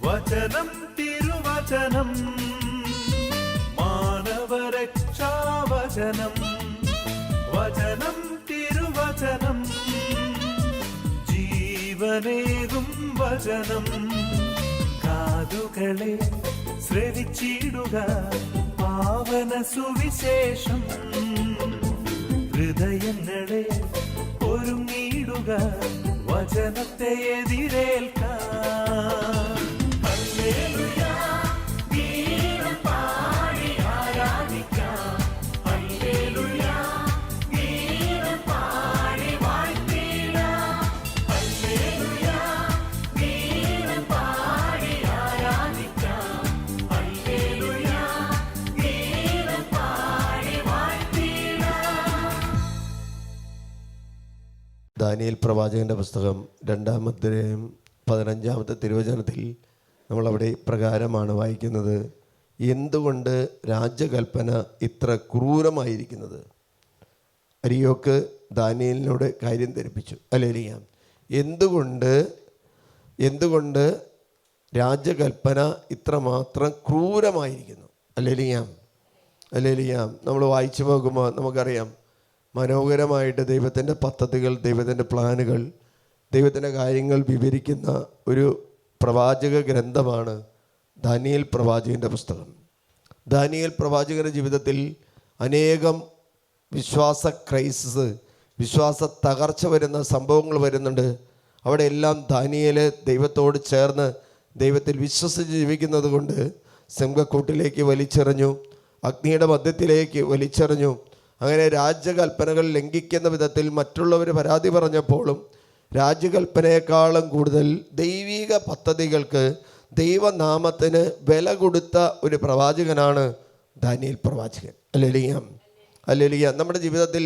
വചനം തിരുവചനം മാനവരക്ഷാവചനം. വചനം തിരുവചനം ജീവനേകും വചനം. കാതുകളെ ശ്രവിച്ചിടുക പാവന സുവിശേഷം. ഹൃദയങ്ങളെ ഒരുങ്ങിയിടുക വചനത്തെ എതിരേൽക്കാൻ. ഹല്ലേലൂയ ഗീതം പാടി ആരാധിക്കാം. ഹല്ലേലൂയ ഗീതം പാടി വാഴ്ത്തിടാം. ഹല്ലേലൂയ ഗീതം പാടി ആരാധിക്കാം. ഹല്ലേലൂയ ഗീതം പാടി വാഴ്ത്തിടാം. ദാനിയേൽ പ്രവാചകന്റെ പുസ്തകം 2-ാം അധ്യായം 15-ാമത്തെ തിരുവചനത്തിൽ നമ്മളവിടെ പ്രകാരമാണ് വായിക്കുന്നത്. എന്തുകൊണ്ട് രാജകൽപ്പന ഇത്ര ക്രൂരമായിരിക്കുന്നത്? അരിയോക്ക് ദാനിയേലിനോട് കാര്യം ധരിപ്പിച്ചു. ഹല്ലേലൂയ. എന്തുകൊണ്ട് രാജകൽപ്പന ഇത്രമാത്രം ക്രൂരമായിരിക്കുന്നു? ഹല്ലേലൂയ. ഹല്ലേലൂയ. നമ്മൾ വായിച്ചു പോകുമ്പോൾ നമുക്കറിയാം, മനോഹരമായിട്ട് ദൈവത്തിൻ്റെ പദ്ധതികൾ, ദൈവത്തിൻ്റെ പ്ലാനുകൾ, ദൈവത്തിൻ്റെ കാര്യങ്ങൾ വിവരിക്കുന്ന ഒരു പ്രവാചക ഗ്രന്ഥമാണ് ദാനിയേൽ പ്രവാചകൻ്റെ പുസ്തകം. ദാനിയേൽ പ്രവാചകൻ്റെ ജീവിതത്തിൽ അനേകം വിശ്വാസ ക്രൈസിസ്, വിശ്വാസ തകർച്ച വരുന്ന സംഭവങ്ങൾ വരുന്നുണ്ട്. അവിടെ എല്ലാം ദാനിയേൽ ദൈവത്തോട് ചേർന്ന് ദൈവത്തിൽ വിശ്വസിച്ച് ജീവിക്കുന്നത് കൊണ്ട് സിംഹക്കൂട്ടിലേക്ക് വലിച്ചെറിഞ്ഞു, അഗ്നിയുടെ മധ്യത്തിലേക്ക് വലിച്ചെറിഞ്ഞു. അങ്ങനെ രാജകൽപ്പനകൾ ലംഘിക്കുന്ന വിധത്തിൽ മറ്റുള്ളവർ പരാതി പറഞ്ഞപ്പോഴും രാജകൽപ്പനയെക്കാളും കൂടുതൽ ദൈവിക പദ്ധതികൾക്ക്, ദൈവനാമത്തിന് വില കൊടുത്ത ഒരു പ്രവാചകനാണ് ദാനിയേൽ പ്രവാചകൻ. ഹല്ലേലൂയ. ഹല്ലേലൂയ. നമ്മുടെ ജീവിതത്തിൽ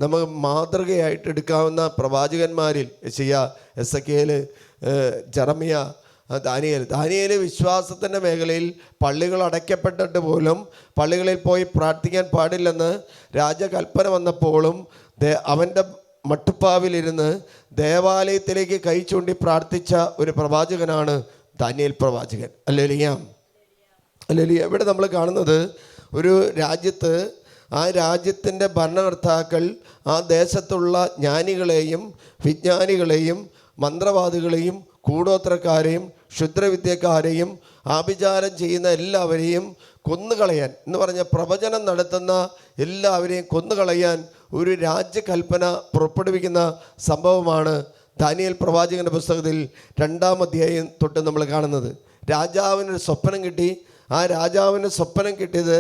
നമുക്ക് മാതൃകയായിട്ട് എടുക്കാവുന്ന പ്രവാചകന്മാരിൽ യെശയ്യാ, എസെക്കിയേൽ, ജെറമ്യ, ദാനിയേൽ വിശ്വാസത്തിൻ്റെ മേഖലയിൽ പള്ളികൾ അടയ്ക്കപ്പെട്ടിട്ട് പോലും പള്ളികളിൽ പോയി പ്രാർത്ഥിക്കാൻ പാടില്ലെന്ന് രാജകൽപ്പന വന്നപ്പോഴും അവൻ്റെ മട്ടുപ്പാവിലിരുന്ന് ദേവാലയത്തിലേക്ക് കൈ ചൂണ്ടി പ്രാർത്ഥിച്ച ഒരു പ്രവാചകനാണ് ദാനിയേൽ പ്രവാചകൻ. ഹല്ലേലൂയ. ഹല്ലേലൂയ. ഇവിടെ നമ്മൾ കാണുന്നത് ഒരു രാജ്യത്ത്, ആ രാജ്യത്തിൻ്റെ ഭരണകർത്താക്കൾ ആ ദേശത്തുള്ള ജ്ഞാനികളെയും വിജ്ഞാനികളെയും മന്ത്രവാദികളെയും കൂടോത്രക്കാരെയും ക്ഷുദ്രവിദ്യക്കാരെയും ആഭിചാരം ചെയ്യുന്ന എല്ലാവരെയും കൊന്നുകളയാൻ എന്ന് പറഞ്ഞ പ്രവചനം നടത്തുന്ന എല്ലാവരെയും കൊന്നുകളയാൻ ഒരു രാജകൽപ്പന പുറപ്പെടുവിക്കുന്ന സംഭവമാണ് ദാനിയേൽ പ്രവാചകൻ്റെ പുസ്തകത്തിൽ 2-ാം അധ്യായം തൊട്ട് നമ്മൾ കാണുന്നത്. രാജാവിനൊരു സ്വപ്നം കിട്ടി. ആ രാജാവിന് സ്വപ്നം കിട്ടിയത്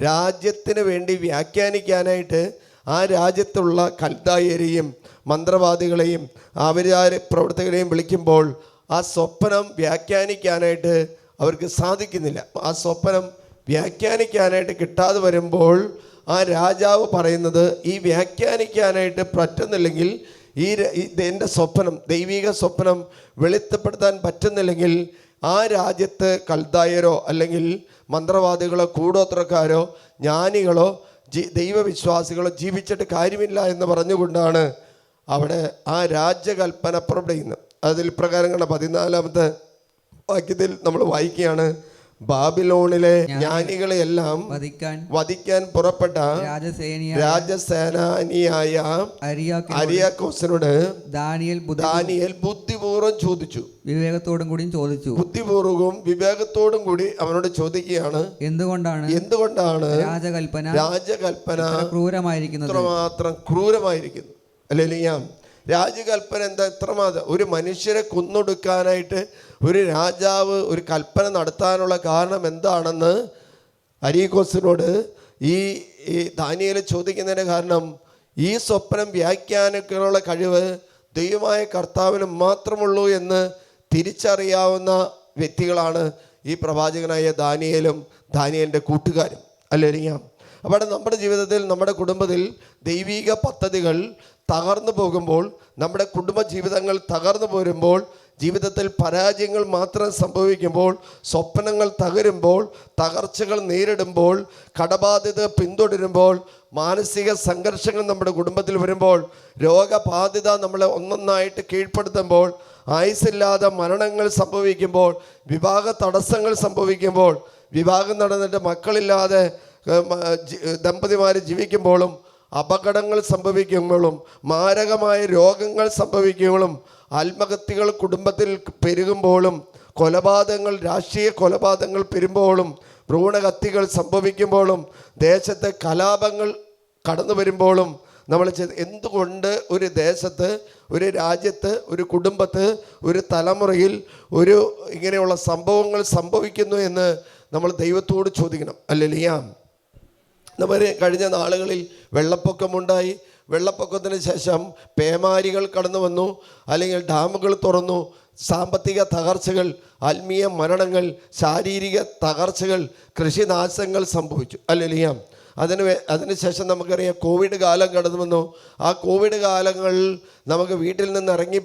രാജ്യത്തിന് വേണ്ടി വ്യാഖ്യാനിക്കാനായിട്ട് ആ രാജ്യത്തുള്ള കൽദായരെയും മന്ത്രവാദികളെയും ആഭിചാര പ്രവർത്തകരെയും വിളിക്കുമ്പോൾ ആ സ്വപ്നം വ്യാഖ്യാനിക്കാനായിട്ട് അവർക്ക് സാധിക്കുന്നില്ല. ആ സ്വപ്നം വ്യാഖ്യാനിക്കാനായിട്ട് കിട്ടാതെ വരുമ്പോൾ ആ രാജാവ് പറയുന്നത്, ഈ വ്യാഖ്യാനിക്കാനായിട്ട് പറ്റുന്നില്ലെങ്കിൽ, എൻ്റെ സ്വപ്നം, ദൈവിക സ്വപ്നം വെളിപ്പെടുത്താൻ പറ്റുന്നില്ലെങ്കിൽ ആ രാജ്യത്ത് കൽദായരോ അല്ലെങ്കിൽ മന്ത്രവാദികളോ കൂടോത്രക്കാരോ ജ്ഞാനികളോ ദൈവവിശ്വാസികളോ ജീവിച്ചിട്ട് കാര്യമില്ല എന്ന് പറഞ്ഞുകൊണ്ടാണ് അവിടെ ആ രാജകൽപ്പന പുറപ്പെടുന്നത്. അതിൽ പ്രകാരം കണ്ട 14-ാമത്തെ വാക്യത്തിൽ നമ്മൾ വായിക്കുകയാണ്, ബാബിലോണിലെ ജ്ഞാനികളെയെല്ലാം വധിക്കാൻ പുറപ്പെട്ട രാജസേനാനിയായ അരിയാക്കോസിനോട് ദാനിയേൽ ബുദ്ധിപൂർവ്വം ചോദിച്ചു. ബുദ്ധിപൂർവ്വം വിവേകത്തോടും കൂടി അവനോട് ചോദിക്കുകയാണ്, എന്തുകൊണ്ടാണ് രാജകൽപ്പന ഇത്രമാത്രം ക്രൂരമായിരിക്കുന്നു? ഹല്ലേലൂയ. രാജകൽപ്പന എന്താ ഇത്രമാത്രം? ഒരു മനുഷ്യരെ കൊന്നൊടുക്കാനായിട്ട് ഒരു രാജാവ് ഒരു കൽപ്പന നടത്താനുള്ള കാരണം എന്താണെന്ന് അരിയാക്കോസിനോട് ഈ ദാനിയേൽ ചോദിക്കുന്നതിൻ്റെ കാരണം, ഈ സ്വപ്നം വ്യാഖ്യാനിക്കാനുള്ള കഴിവ് ദൈവമായ കർത്താവിന് മാത്രമുള്ളൂ എന്ന് തിരിച്ചറിയാവുന്ന വ്യക്തികളാണ് ഈ പ്രവാചകനായ ദാനിയേലും ദാനിയേലിൻ്റെ കൂട്ടുകാരും. ഹല്ലേലൂയ. അവിടെ നമ്മുടെ ജീവിതത്തിൽ, നമ്മുടെ കുടുംബത്തിൽ ദൈവിക പദ്ധതികൾ തകർന്നു പോകുമ്പോൾ, നമ്മുടെ കുടുംബ ജീവിതങ്ങൾ തകർന്നു പോരുമ്പോൾ, ജീവിതത്തിൽ പരാജയങ്ങൾ മാത്രം സംഭവിക്കുമ്പോൾ, സ്വപ്നങ്ങൾ തകരുമ്പോൾ, തകർച്ചകൾ നേരിടുമ്പോൾ, കടബാധ്യത പിന്തുടരുമ്പോൾ, മാനസിക സംഘർഷങ്ങൾ നമ്മുടെ കുടുംബത്തിൽ വരുമ്പോൾ, രോഗബാധിത നമ്മളെ ഒന്നൊന്നായിട്ട് കീഴ്പ്പെടുത്തുമ്പോൾ, ആയുസ്സില്ലാതെ മരണങ്ങൾ സംഭവിക്കുമ്പോൾ, വിവാഹ തടസ്സങ്ങൾ സംഭവിക്കുമ്പോൾ, വിവാഹം നടന്നിട്ട് മക്കളില്ലാതെ ദമ്പതിമാർ ജീവിക്കുമ്പോഴും, അപകടങ്ങൾ സംഭവിക്കുമ്പോഴും, മാരകമായ രോഗങ്ങൾ സംഭവിക്കുമ്പോഴും, ആത്മഹത്യകൾ കുടുംബത്തിൽ പെരുകുമ്പോഴും, കൊലപാതകങ്ങൾ, രാഷ്ട്രീയ കൊലപാതകങ്ങൾ പെരുമ്പോഴും, ഭ്രൂണഹത്യകൾ സംഭവിക്കുമ്പോഴും, ദേശത്തെ കലാപങ്ങൾ കടന്നു വരുമ്പോഴും നമ്മൾ എന്തുകൊണ്ട് ഒരു ദേശത്ത്, ഒരു രാജ്യത്ത്, ഒരു കുടുംബത്ത്, ഒരു തലമുറയിൽ ഇങ്ങനെയുള്ള സംഭവങ്ങൾ സംഭവിക്കുന്നു എന്ന് നമ്മൾ ദൈവത്തോട് ചോദിക്കണം. ഹല്ലേലൂയ. നമ്മൾ കഴിഞ്ഞ നാളുകളിൽ വെള്ളപ്പൊക്കമുണ്ടായി. വെള്ളപ്പൊക്കത്തിന് ശേഷം പേമാരികൾ കടന്നു വന്നു, അല്ലെങ്കിൽ ഡാമുകൾ തുറന്നു. സാമ്പത്തിക തകർച്ചകൾ, ആത്മീയ മരണങ്ങൾ, ശാരീരിക തകർച്ചകൾ, കൃഷിനാശങ്ങൾ സംഭവിച്ചു. ഹല്ലേലൂയ. അതിനുശേഷം നമുക്കറിയാം കോവിഡ് കാലം കടന്നു വന്നു. ആ കോവിഡ് കാലങ്ങളിൽ നമുക്ക് വീട്ടിൽ നിന്ന് ഇറങ്ങി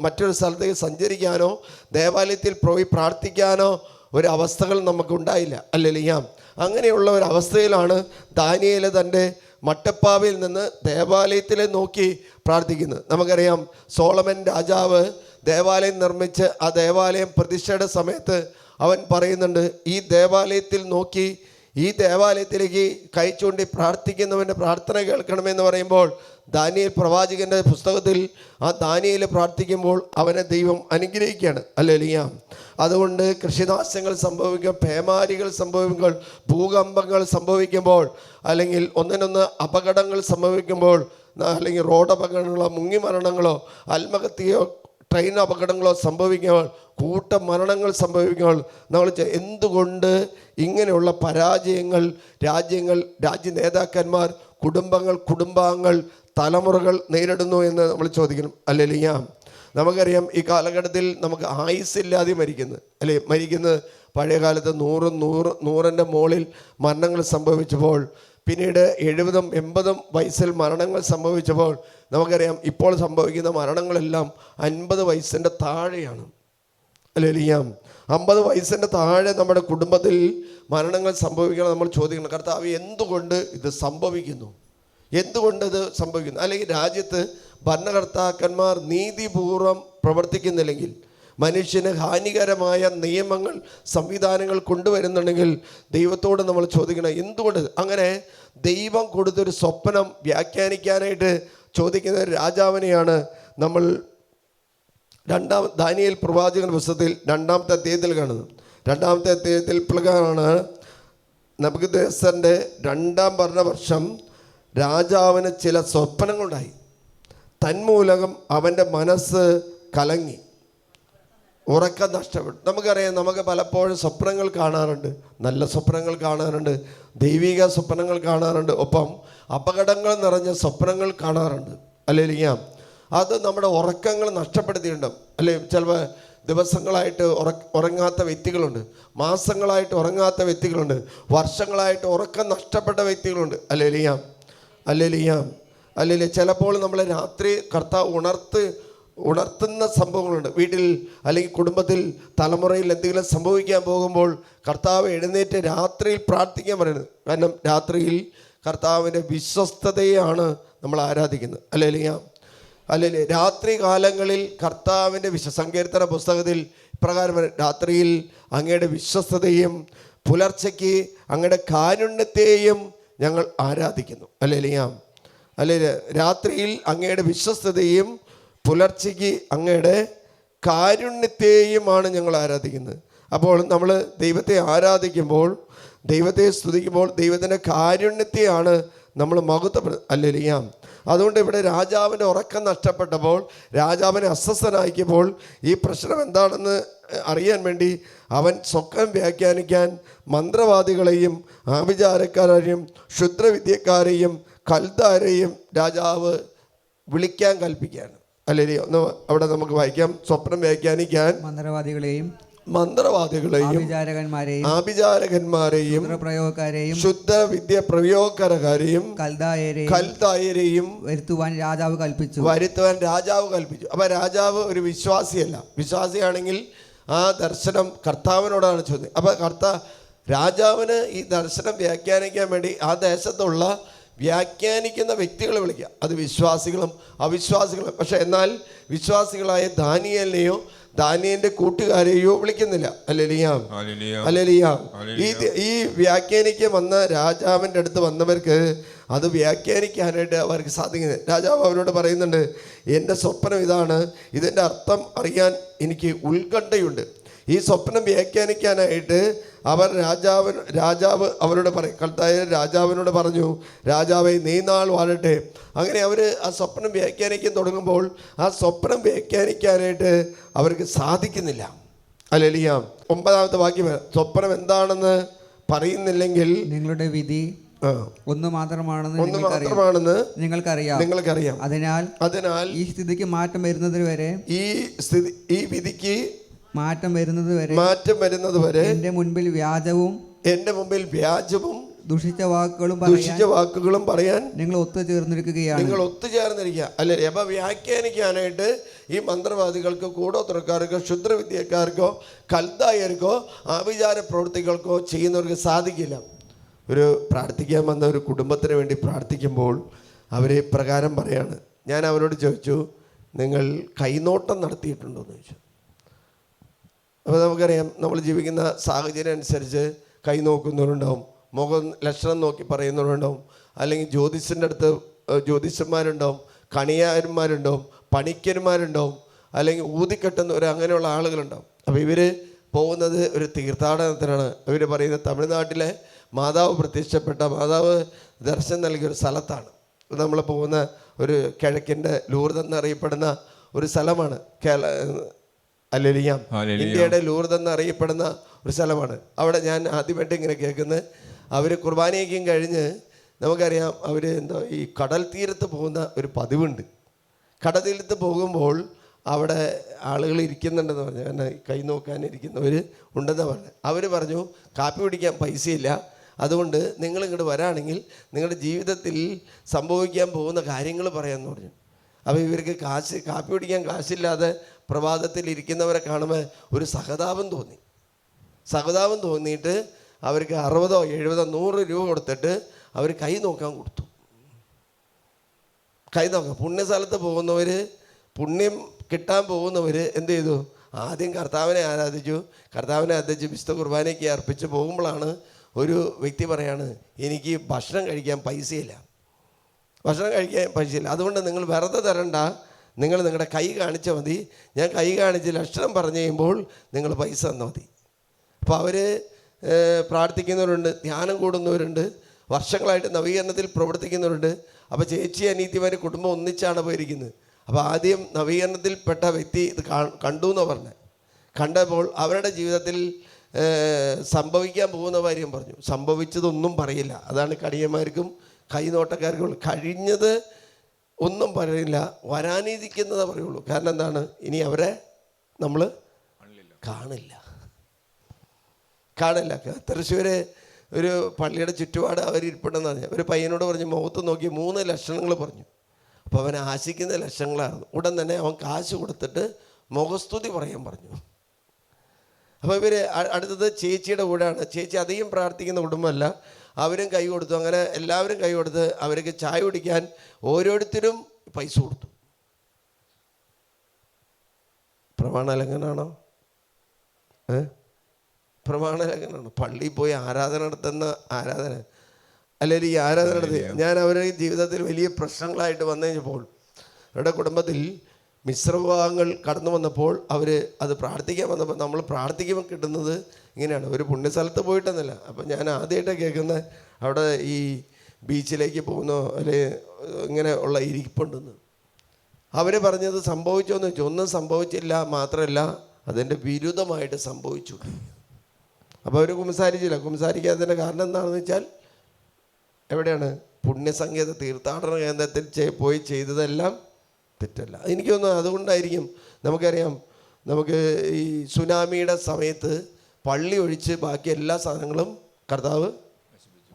മറ്റൊരു സ്ഥലത്തേക്ക് സഞ്ചരിക്കാനോ ദേവാലയത്തിൽ പോയി പ്രാർത്ഥിക്കാനോ ഒരവസ്ഥകൾ നമുക്കുണ്ടായില്ല. ഹല്ലേലൂയ. അങ്ങനെയുള്ള ഒരവസ്ഥയിലാണ് ദാനിയേൽ തൻ്റെ മട്ടപ്പാവിൽ നിന്ന് ദേവാലയത്തിലെ നോക്കി പ്രാർത്ഥിക്കുന്നത്. നമുക്കറിയാം സോളമൻ രാജാവ് ദേവാലയം നിർമ്മിച്ച് ആ ദേവാലയം പ്രതിഷ്ഠയുടെ സമയത്ത് അവൻ പറയുന്നുണ്ട്, ഈ ദേവാലയത്തിൽ നോക്കി, ഈ ദേവാലയത്തിലേക്ക് കൈ ചൂണ്ടി പ്രാർത്ഥിക്കുന്നവൻ്റെ പ്രാർത്ഥന കേൾക്കണമെന്ന് പറയുമ്പോൾ, ദാനിയേൽ പ്രവാചകൻ്റെ പുസ്തകത്തിൽ ആ ദാനിയേൽ പ്രാർത്ഥിക്കുമ്പോൾ അവനെ ദൈവം അനുഗ്രഹിക്കുകയാണ്. ഹല്ലേലൂയ. അതുകൊണ്ട് കൃഷിനാശങ്ങൾ സംഭവിക്കുമ്പോൾ, പേമാരികൾ സംഭവിക്കുമ്പോൾ, ഭൂകമ്പങ്ങൾ സംഭവിക്കുമ്പോൾ, അല്ലെങ്കിൽ ഒന്നിനൊന്ന് അപകടങ്ങൾ സംഭവിക്കുമ്പോൾ, അല്ലെങ്കിൽ റോഡ് അപകടങ്ങളോ മുങ്ങി മരണങ്ങളോ ആത്മഹത്യയോ ട്രെയിൻ അപകടങ്ങളോ സംഭവിക്കുമ്പോൾ, കൂട്ടമരണങ്ങൾ സംഭവിക്കുമ്പോൾ നമ്മൾ എന്തുകൊണ്ട് ഇങ്ങനെയുള്ള പരാജയങ്ങൾ രാജ്യങ്ങൾ, രാജ്യ നേതാക്കന്മാർ, കുടുംബാംഗങ്ങൾ, തലമുറകൾ നേരിടുന്നു എന്ന് നമ്മൾ ചോദിക്കണം. ഹല്ലേലൂയ. നമുക്കറിയാം ഈ കാലഘട്ടത്തിൽ നമുക്ക് ആയുസ്സില്ലാതെ മരിക്കുന്നത് പഴയ കാലത്ത് 100 മുകളിൽ മരണങ്ങൾ സംഭവിച്ചപ്പോൾ, പിന്നീട് 70-80 വയസ്സിൽ മരണങ്ങൾ സംഭവിച്ചപ്പോൾ, നമുക്കറിയാം ഇപ്പോൾ സംഭവിക്കുന്ന മരണങ്ങളെല്ലാം 50 വയസ്സിൻ്റെ താഴെയാണ്. ഹല്ലേലൂയ. 50 വയസ്സിൻ്റെ താഴെ നമ്മുടെ കുടുംബത്തിൽ മരണങ്ങൾ സംഭവിക്കണം. നമ്മൾ ചോദിക്കണം, കർത്താവ് എന്തുകൊണ്ട് ഇത് സംഭവിക്കുന്നു, എന്തുകൊണ്ടിത് സംഭവിക്കുന്നു? അല്ലെങ്കിൽ രാജ്യത്ത് ഭരണകർത്താക്കന്മാർ നീതിപൂർവം പ്രവർത്തിക്കുന്നില്ലെങ്കിൽ, മനുഷ്യന് ഹാനികരമായ നിയമങ്ങൾ, സംവിധാനങ്ങൾ കൊണ്ടുവരുന്നുണ്ടെങ്കിൽ ദൈവത്തോട് നമ്മൾ ചോദിക്കണം എന്തുകൊണ്ട്. അങ്ങനെ ദൈവം കൊടുത്തൊരു സ്വപ്നം വ്യാഖ്യാനിക്കാനായിട്ട് ചോദിക്കുന്ന രാജാവിനെയാണ് നമ്മൾ ദാനിയേൽ പ്രവാചകൻ പുസ്തകത്തിൽ 2-ാമത്തെ അധ്യായത്തിൽ കാണുന്നത്. 2-ാമത്തെ അധ്യായത്തിൽ പ്രകാരമാണ് നെബൂഖദ്നേസറിൻ്റെ 2-ാം ഭരണവർഷം രാജാവിന് ചില സ്വപ്നങ്ങളുണ്ടായി. തന്മൂലകം അവൻ്റെ മനസ്സ് കലങ്ങി, ഉറക്കം നഷ്ടപ്പെട്ടു. നമുക്കറിയാം, നമുക്ക് പലപ്പോഴും സ്വപ്നങ്ങൾ കാണാറുണ്ട്, നല്ല സ്വപ്നങ്ങൾ കാണാറുണ്ട്, ദൈവിക സ്വപ്നങ്ങൾ കാണാറുണ്ട്, ഒപ്പം അപകടങ്ങൾ നിറഞ്ഞ സ്വപ്നങ്ങൾ കാണാറുണ്ട്. ഹല്ലേലൂയ. അത് നമ്മുടെ ഉറക്കങ്ങൾ നഷ്ടപ്പെടുത്തിയിട്ടുണ്ടാവും. അല്ലെ, ചില ദിവസങ്ങളായിട്ട് ഉറങ്ങാത്ത വ്യക്തികളുണ്ട്, മാസങ്ങളായിട്ട് ഉറങ്ങാത്ത വ്യക്തികളുണ്ട്, വർഷങ്ങളായിട്ട് ഉറക്കം നഷ്ടപ്പെട്ട വ്യക്തികളുണ്ട്. ഹല്ലേലൂയ. ഹല്ലേലൂയ. ഹല്ലേലൂയ. ചിലപ്പോൾ നമ്മളെ രാത്രി കർത്താവ് ഉണർത്തുന്ന സംഭവങ്ങളുണ്ട്. വീട്ടിൽ അല്ലെങ്കിൽ കുടുംബത്തിൽ തലമുറയിൽ എന്തെങ്കിലും സംഭവിക്കാൻ പോകുമ്പോൾ കർത്താവ് എഴുന്നേറ്റ് രാത്രിയിൽ പ്രാർത്ഥിക്കാൻ പറയുന്നത്. കാരണം രാത്രിയിൽ കർത്താവിൻ്റെ വിശ്വസ്തതയാണ് നമ്മൾ ആരാധിക്കുന്നത്. ഹല്ലേലൂയ. ഹല്ലേലൂയ. രാത്രി കാലങ്ങളിൽ കർത്താവിൻ്റെ സങ്കീർത്തന പുസ്തകത്തിൽ ഇപ്രകാരം രാത്രിയിൽ അങ്ങയുടെ വിശ്വസ്തതയും പുലർച്ചയ്ക്ക് അങ്ങയുടെ കാരുണ്യത്തെയും ഞങ്ങൾ ആരാധിക്കുന്നു. ഹല്ലേലൂയ. ഹല്ലേലൂയ. രാത്രിയിൽ അങ്ങയുടെ വിശ്വസ്തതയും പുലർച്ചയ്ക്ക് അങ്ങയുടെ കാരുണ്യത്തെയുമാണ് ഞങ്ങൾ ആരാധിക്കുന്നത്. അപ്പോൾ നമ്മൾ ദൈവത്തെ ആരാധിക്കുമ്പോൾ, ദൈവത്തെ സ്തുതിക്കുമ്പോൾ ദൈവത്തിൻ്റെ കാരുണ്യത്തെയാണ് നമ്മൾ മഹത്വപ്പെടുന്നത്. ഹല്ലേലൂയ. അതുകൊണ്ട് ഇവിടെ രാജാവിൻ്റെ ഉറക്കം നഷ്ടപ്പെട്ടപ്പോൾ, രാജാവിനെ അസ്വസ്ഥനാക്കിയപ്പോൾ, ഈ പ്രശ്നം എന്താണെന്ന് അറിയാൻ വേണ്ടി അവൻ സ്വപ്നം വ്യാഖ്യാനിക്കാൻ മന്ത്രവാദികളെയും ആഭിചാരക്കാരെയും ക്ഷുദ്രവിദ്യക്കാരെയും കൽദാരെയും രാജാവ് വിളിക്കാൻ കൽപ്പിക്കുകയാണ്. അല്ലെങ്കിൽ ഒന്ന് അവിടെ നമുക്ക് വായിക്കാം. സ്വപ്നം വ്യാഖ്യാനിക്കാൻ മന്ത്രവാദികളെയും ആഭിചാരകന്മാരെയും ശുദ്ധവിദ്യ പ്രയോഗക്കാരെയും കൽദായരെയും വരുത്തുവാൻ രാജാവ് കൽപ്പിച്ചു. അപ്പൊ രാജാവ് ഒരു വിശ്വാസിയല്ല. വിശ്വാസിയാണെങ്കിൽ ആ ദർശനം കർത്താവിനോടാണ് ചോദ്യം. അപ്പൊ രാജാവിന് ഈ ദർശനം വ്യാഖ്യാനിക്കാൻ വേണ്ടി ആ ദേശത്തുള്ള വ്യാഖ്യാനിക്കുന്ന വ്യക്തികളെ വിളിക്കുക. അത് വിശ്വാസികളും അവിശ്വാസികളും. പക്ഷെ എന്നാൽ വിശ്വാസികളായ ദാനിയേലിനെയോ ദാനിയേലിന്റെ കൂട്ടുകാരെയോ വിളിക്കുന്നില്ല. ഹല്ലേലൂയ, ഹല്ലേലൂയ. ഈ വ്യാഖ്യാനിക്ക് വന്ന രാജാവിൻ്റെ അടുത്ത് വന്നവർക്ക് അത് വ്യാഖ്യാനിക്കാനായിട്ട് അവർക്ക് സാധിക്കുന്നത്. രാജാവ് അവരോട് പറയുന്നുണ്ട്, എൻ്റെ സ്വപ്നം ഇതാണ്, ഇതിൻ്റെ അർത്ഥം അറിയാൻ എനിക്ക് ഉത്കണ്ഠയുണ്ട്. ഈ സ്വപ്നം വ്യാഖ്യാനിക്കാനായിട്ട് രാജാവ് അവരോട് പറയും. കൽദായ രാജാവിനോട് പറഞ്ഞു, രാജാവേ നീ നാൾ വാഴട്ടെ. അങ്ങനെ അവർ ആ സ്വപ്നം വ്യാഖ്യാനിക്കാൻ തുടങ്ങുമ്പോൾ ആ സ്വപ്നം വ്യാഖ്യാനിക്കാനായിട്ട് അവർക്ക് സാധിക്കുന്നില്ല. ഹല്ലേലൂയ. 9-ാമത്തെ വാക്യം, സ്വപ്നം എന്താണെന്ന് പറയുന്നില്ലെങ്കിൽ നിങ്ങളുടെ വിധി ഒന്ന് മാത്രമാണെന്ന് നിങ്ങൾക്കറിയാം. അതിനാൽ ഈ സ്ഥിതിക്ക് മാറ്റം വരുന്നത് വരെ ഈ വിധിക്ക് മാറ്റം വരുന്നത് വരെ എൻ്റെ മുൻപിൽ വ്യാജവും ദുഷിച്ച വാക്കുകളും പറയാൻ നിങ്ങൾ ഒത്തുചേർന്നിരിക്കുക. അല്ലെ, അപ്പൊ വ്യാഖ്യാനിക്കാനായിട്ട് ഈ മന്ത്രവാദികൾക്കോ കൂടോത്രക്കാർക്കോ ക്ഷുദ്രവിദ്യക്കാർക്കോ കൽദായർക്കോ ആഭിചാര പ്രവൃത്തികൾക്കോ ചെയ്യുന്നവർക്ക് സാധിക്കില്ല. ഒരു പ്രാർത്ഥിക്കാൻ വന്ന ഒരു കുടുംബത്തിന് വേണ്ടി പ്രാർത്ഥിക്കുമ്പോൾ അവർ പ്രകാരം പറയാണ്. ഞാൻ അവരോട് ചോദിച്ചു, നിങ്ങൾ കൈനോട്ടം നടത്തിയിട്ടുണ്ടോ എന്ന് ചോദിച്ചു. അപ്പോൾ നമുക്കറിയാം, നമ്മൾ ജീവിക്കുന്ന സാഹചര്യം അനുസരിച്ച് കൈ നോക്കുന്നവരുണ്ടാവും, മുഖം ലക്ഷണം നോക്കി പറയുന്നവരുണ്ടാവും, അല്ലെങ്കിൽ ജ്യോതിഷൻ്റെ അടുത്ത് ജ്യോതിഷന്മാരുണ്ടാവും, കണിയാന്മാരുണ്ടാവും, പണിക്കന്മാരുണ്ടാവും, അല്ലെങ്കിൽ ഊതിക്കെട്ടുന്നവർ, അങ്ങനെയുള്ള ആളുകളുണ്ടാവും. അപ്പോൾ ഇവർ പോകുന്നത് ഒരു തീർത്ഥാടനത്തിനാണ്. ഇവർ പറയുന്നത് തമിഴ്നാട്ടിലെ മാതാവ് പ്രത്യക്ഷപ്പെട്ട, മാതാവ് ദർശനം നൽകിയൊരു സ്ഥലത്താണ്. നമ്മൾ പോകുന്ന ഒരു കിഴക്കിൻ്റെ ലൂർദ് എന്നറിയപ്പെടുന്ന ഒരു സ്ഥലമാണ്. ഹല്ലേലൂയ. ഇന്ത്യയുടെ ലൂർദ് എന്നറിയപ്പെടുന്ന ഒരു സ്ഥലമാണ്. അവിടെ ഞാൻ ആദ്യമായിട്ട് ഇങ്ങനെ കേൾക്കുന്നത്, അവർ കുർബാനയ്ക്കും കഴിഞ്ഞ് നമുക്കറിയാം അവർ ഈ കടൽ തീരത്ത് പോകുന്ന ഒരു പതിവുണ്ട്. കടൽ തീരത്ത് പോകുമ്പോൾ അവിടെ ആളുകൾ ഇരിക്കുന്നുണ്ടെന്ന് പറഞ്ഞു, കാരണം കൈ നോക്കാനിരിക്കുന്നവർ ഉണ്ടെന്ന് പറഞ്ഞു. അവർ പറഞ്ഞു, കാപ്പി കുടിക്കാൻ പൈസയില്ല, അതുകൊണ്ട് നിങ്ങൾ ഇങ്ങോട്ട് വരാണെങ്കിൽ നിങ്ങളുടെ ജീവിതത്തിൽ സംഭവിക്കാൻ പോകുന്ന കാര്യങ്ങൾ പറയാമെന്ന് പറഞ്ഞു. അപ്പോൾ ഇവർക്ക് കാപ്പി കുടിക്കാൻ കാശില്ലാതെ പ്രഭാതത്തിൽ ഇരിക്കുന്നവരെ കാണുമ്പോൾ ഒരു സഹതാപം തോന്നിയിട്ട് അവർക്ക് 60, 70, 100 രൂപ കൊടുത്തിട്ട് അവർ കൈ നോക്കാൻ കൊടുത്തു. കൈ നോക്കാം. പുണ്യസ്ഥലത്ത് പോകുന്നവർ, പുണ്യം കിട്ടാൻ പോകുന്നവർ എന്ത് ചെയ്തു? ആദ്യം കർത്താവിനെ ആരാധിച്ചു വിശുദ്ധ കുർബാനയ്ക്ക് അർപ്പിച്ച് പോകുമ്പോഴാണ് ഒരു വ്യക്തി പറയാണ്, എനിക്ക് ഭക്ഷണം കഴിക്കാൻ പൈസയില്ല. അതുകൊണ്ട് നിങ്ങൾ വെറുതെ തരണ്ട, നിങ്ങൾ നിങ്ങളുടെ കൈ കാണിച്ചാൽ മതി. ഞാൻ കൈ കാണിച്ച് ലക്ഷണം പറഞ്ഞു കഴിയുമ്പോൾ നിങ്ങൾ പൈസ തന്നാൽ മതി. അപ്പോൾ അവർ പ്രാർത്ഥിക്കുന്നവരുണ്ട്, ധ്യാനം കൂടുന്നവരുണ്ട്, വർഷങ്ങളായിട്ട് നവീകരണത്തിൽ പ്രവർത്തിക്കുന്നവരുണ്ട്. അപ്പോൾ ചേച്ചി അനീതിമാർ കുടുംബം ഒന്നിച്ചാണ് പോയിരിക്കുന്നത്. അപ്പോൾ ആദ്യം നവീകരണത്തിൽപ്പെട്ട വ്യക്തി ഇത് കണ്ടു എന്ന് പറഞ്ഞത്. കണ്ടപ്പോൾ അവരുടെ ജീവിതത്തിൽ സംഭവിക്കാൻ പോകുന്ന കാര്യം പറഞ്ഞു. സംഭവിച്ചതൊന്നും പറയില്ല. അതാണ് കടിയന്മാർക്കും കൈനോട്ടക്കാർക്കും കഴിഞ്ഞത് ഒന്നും പറയില്ല, വരാനിരിക്കുന്നതേ പറയുള്ളൂ. കാരണം എന്താണ്? ഇനി അവരെ നമ്മൾ കാണില്ല. തൃശ്ശൂർ ഒരു പള്ളിയുടെ ചുറ്റുപാട് അവരിരിപ്പുണ്ടെന്ന് പറഞ്ഞു. ഒരു പയ്യനോട് പറഞ്ഞു, മുഖത്ത് നോക്കി 3 ലക്ഷണങ്ങൾ പറഞ്ഞു. അപ്പോൾ അവൻ ആശിക്കുന്ന ലക്ഷണങ്ങളായിരുന്നു. ഉടൻ തന്നെ അവൻ കാശ് കൊടുത്തിട്ട് മുഖസ്തുതി പറയാൻ പറഞ്ഞു. അപ്പോൾ ഇവർ അടുത്തത് ചേച്ചിയുടെ കൂടെയാണ്. ചേച്ചി അധികം പ്രാർത്ഥിക്കുന്ന കുടുംബമല്ല. അവരും കൈ കൊടുത്തു. അങ്ങനെ എല്ലാവരും കൈ കൊടുത്ത് അവർക്ക് ചായ കുടിക്കാൻ ഓരോരുത്തരും പൈസ കൊടുത്തു. പ്രമാണലംഘനാണോ? പ്രമാണലംഘനാണോ? പള്ളിയിൽ പോയി ആരാധന നടത്തുന്ന അല്ലെങ്കിൽ ഈ ആരാധന നടത്തി ഞാൻ അവരുടെ ജീവിതത്തിൽ വലിയ പ്രശ്നങ്ങളായിട്ട് വന്നു കഴിഞ്ഞപ്പോൾ അവരുടെ കുടുംബത്തിൽ മിശ്രവിഭാഗങ്ങൾ കടന്നു വന്നപ്പോൾ അവർ അത് പ്രാർത്ഥിക്കാൻ വന്നപ്പോൾ നമ്മൾ പ്രാർത്ഥിക്കുമ്പോൾ കിട്ടുന്നത് ഇങ്ങനെയാണ്. ഒരു പുണ്യസ്ഥലത്ത് പോയിട്ടെന്നല്ല. അപ്പം ഞാൻ ആദ്യമായിട്ടാണ് കേൾക്കുന്നത് അവിടെ ഈ ബീച്ചിലേക്ക് പോകുന്നോ അല്ലെ ഇങ്ങനെ ഉള്ള ഇരിപ്പുണ്ടെന്ന്. അവർ പറഞ്ഞത് സംഭവിച്ചോന്ന് ചോദിച്ചു. ഒന്നും സംഭവിച്ചില്ല, മാത്രമല്ല അതിൻ്റെ വിരുദ്ധമായിട്ട് സംഭവിച്ചു. അപ്പോൾ അവർ കുമ്പസാരിക്കാത്തതിൻ്റെ കാരണം എന്താണെന്ന് വെച്ചാൽ എവിടെയാണ്? പുണ്യസങ്കേത തീർത്ഥാടന കേന്ദ്രത്തിൽ പോയി ചെയ്തതെല്ലാം തെറ്റല്ല. എനിക്ക് തോന്നുന്നു അതുകൊണ്ടായിരിക്കും. നമുക്കറിയാം, നമുക്ക് ഈ സുനാമിയുടെ സമയത്ത് പള്ളി ഒഴിച്ച് ബാക്കി എല്ലാ സാധനങ്ങളും കർത്താവ്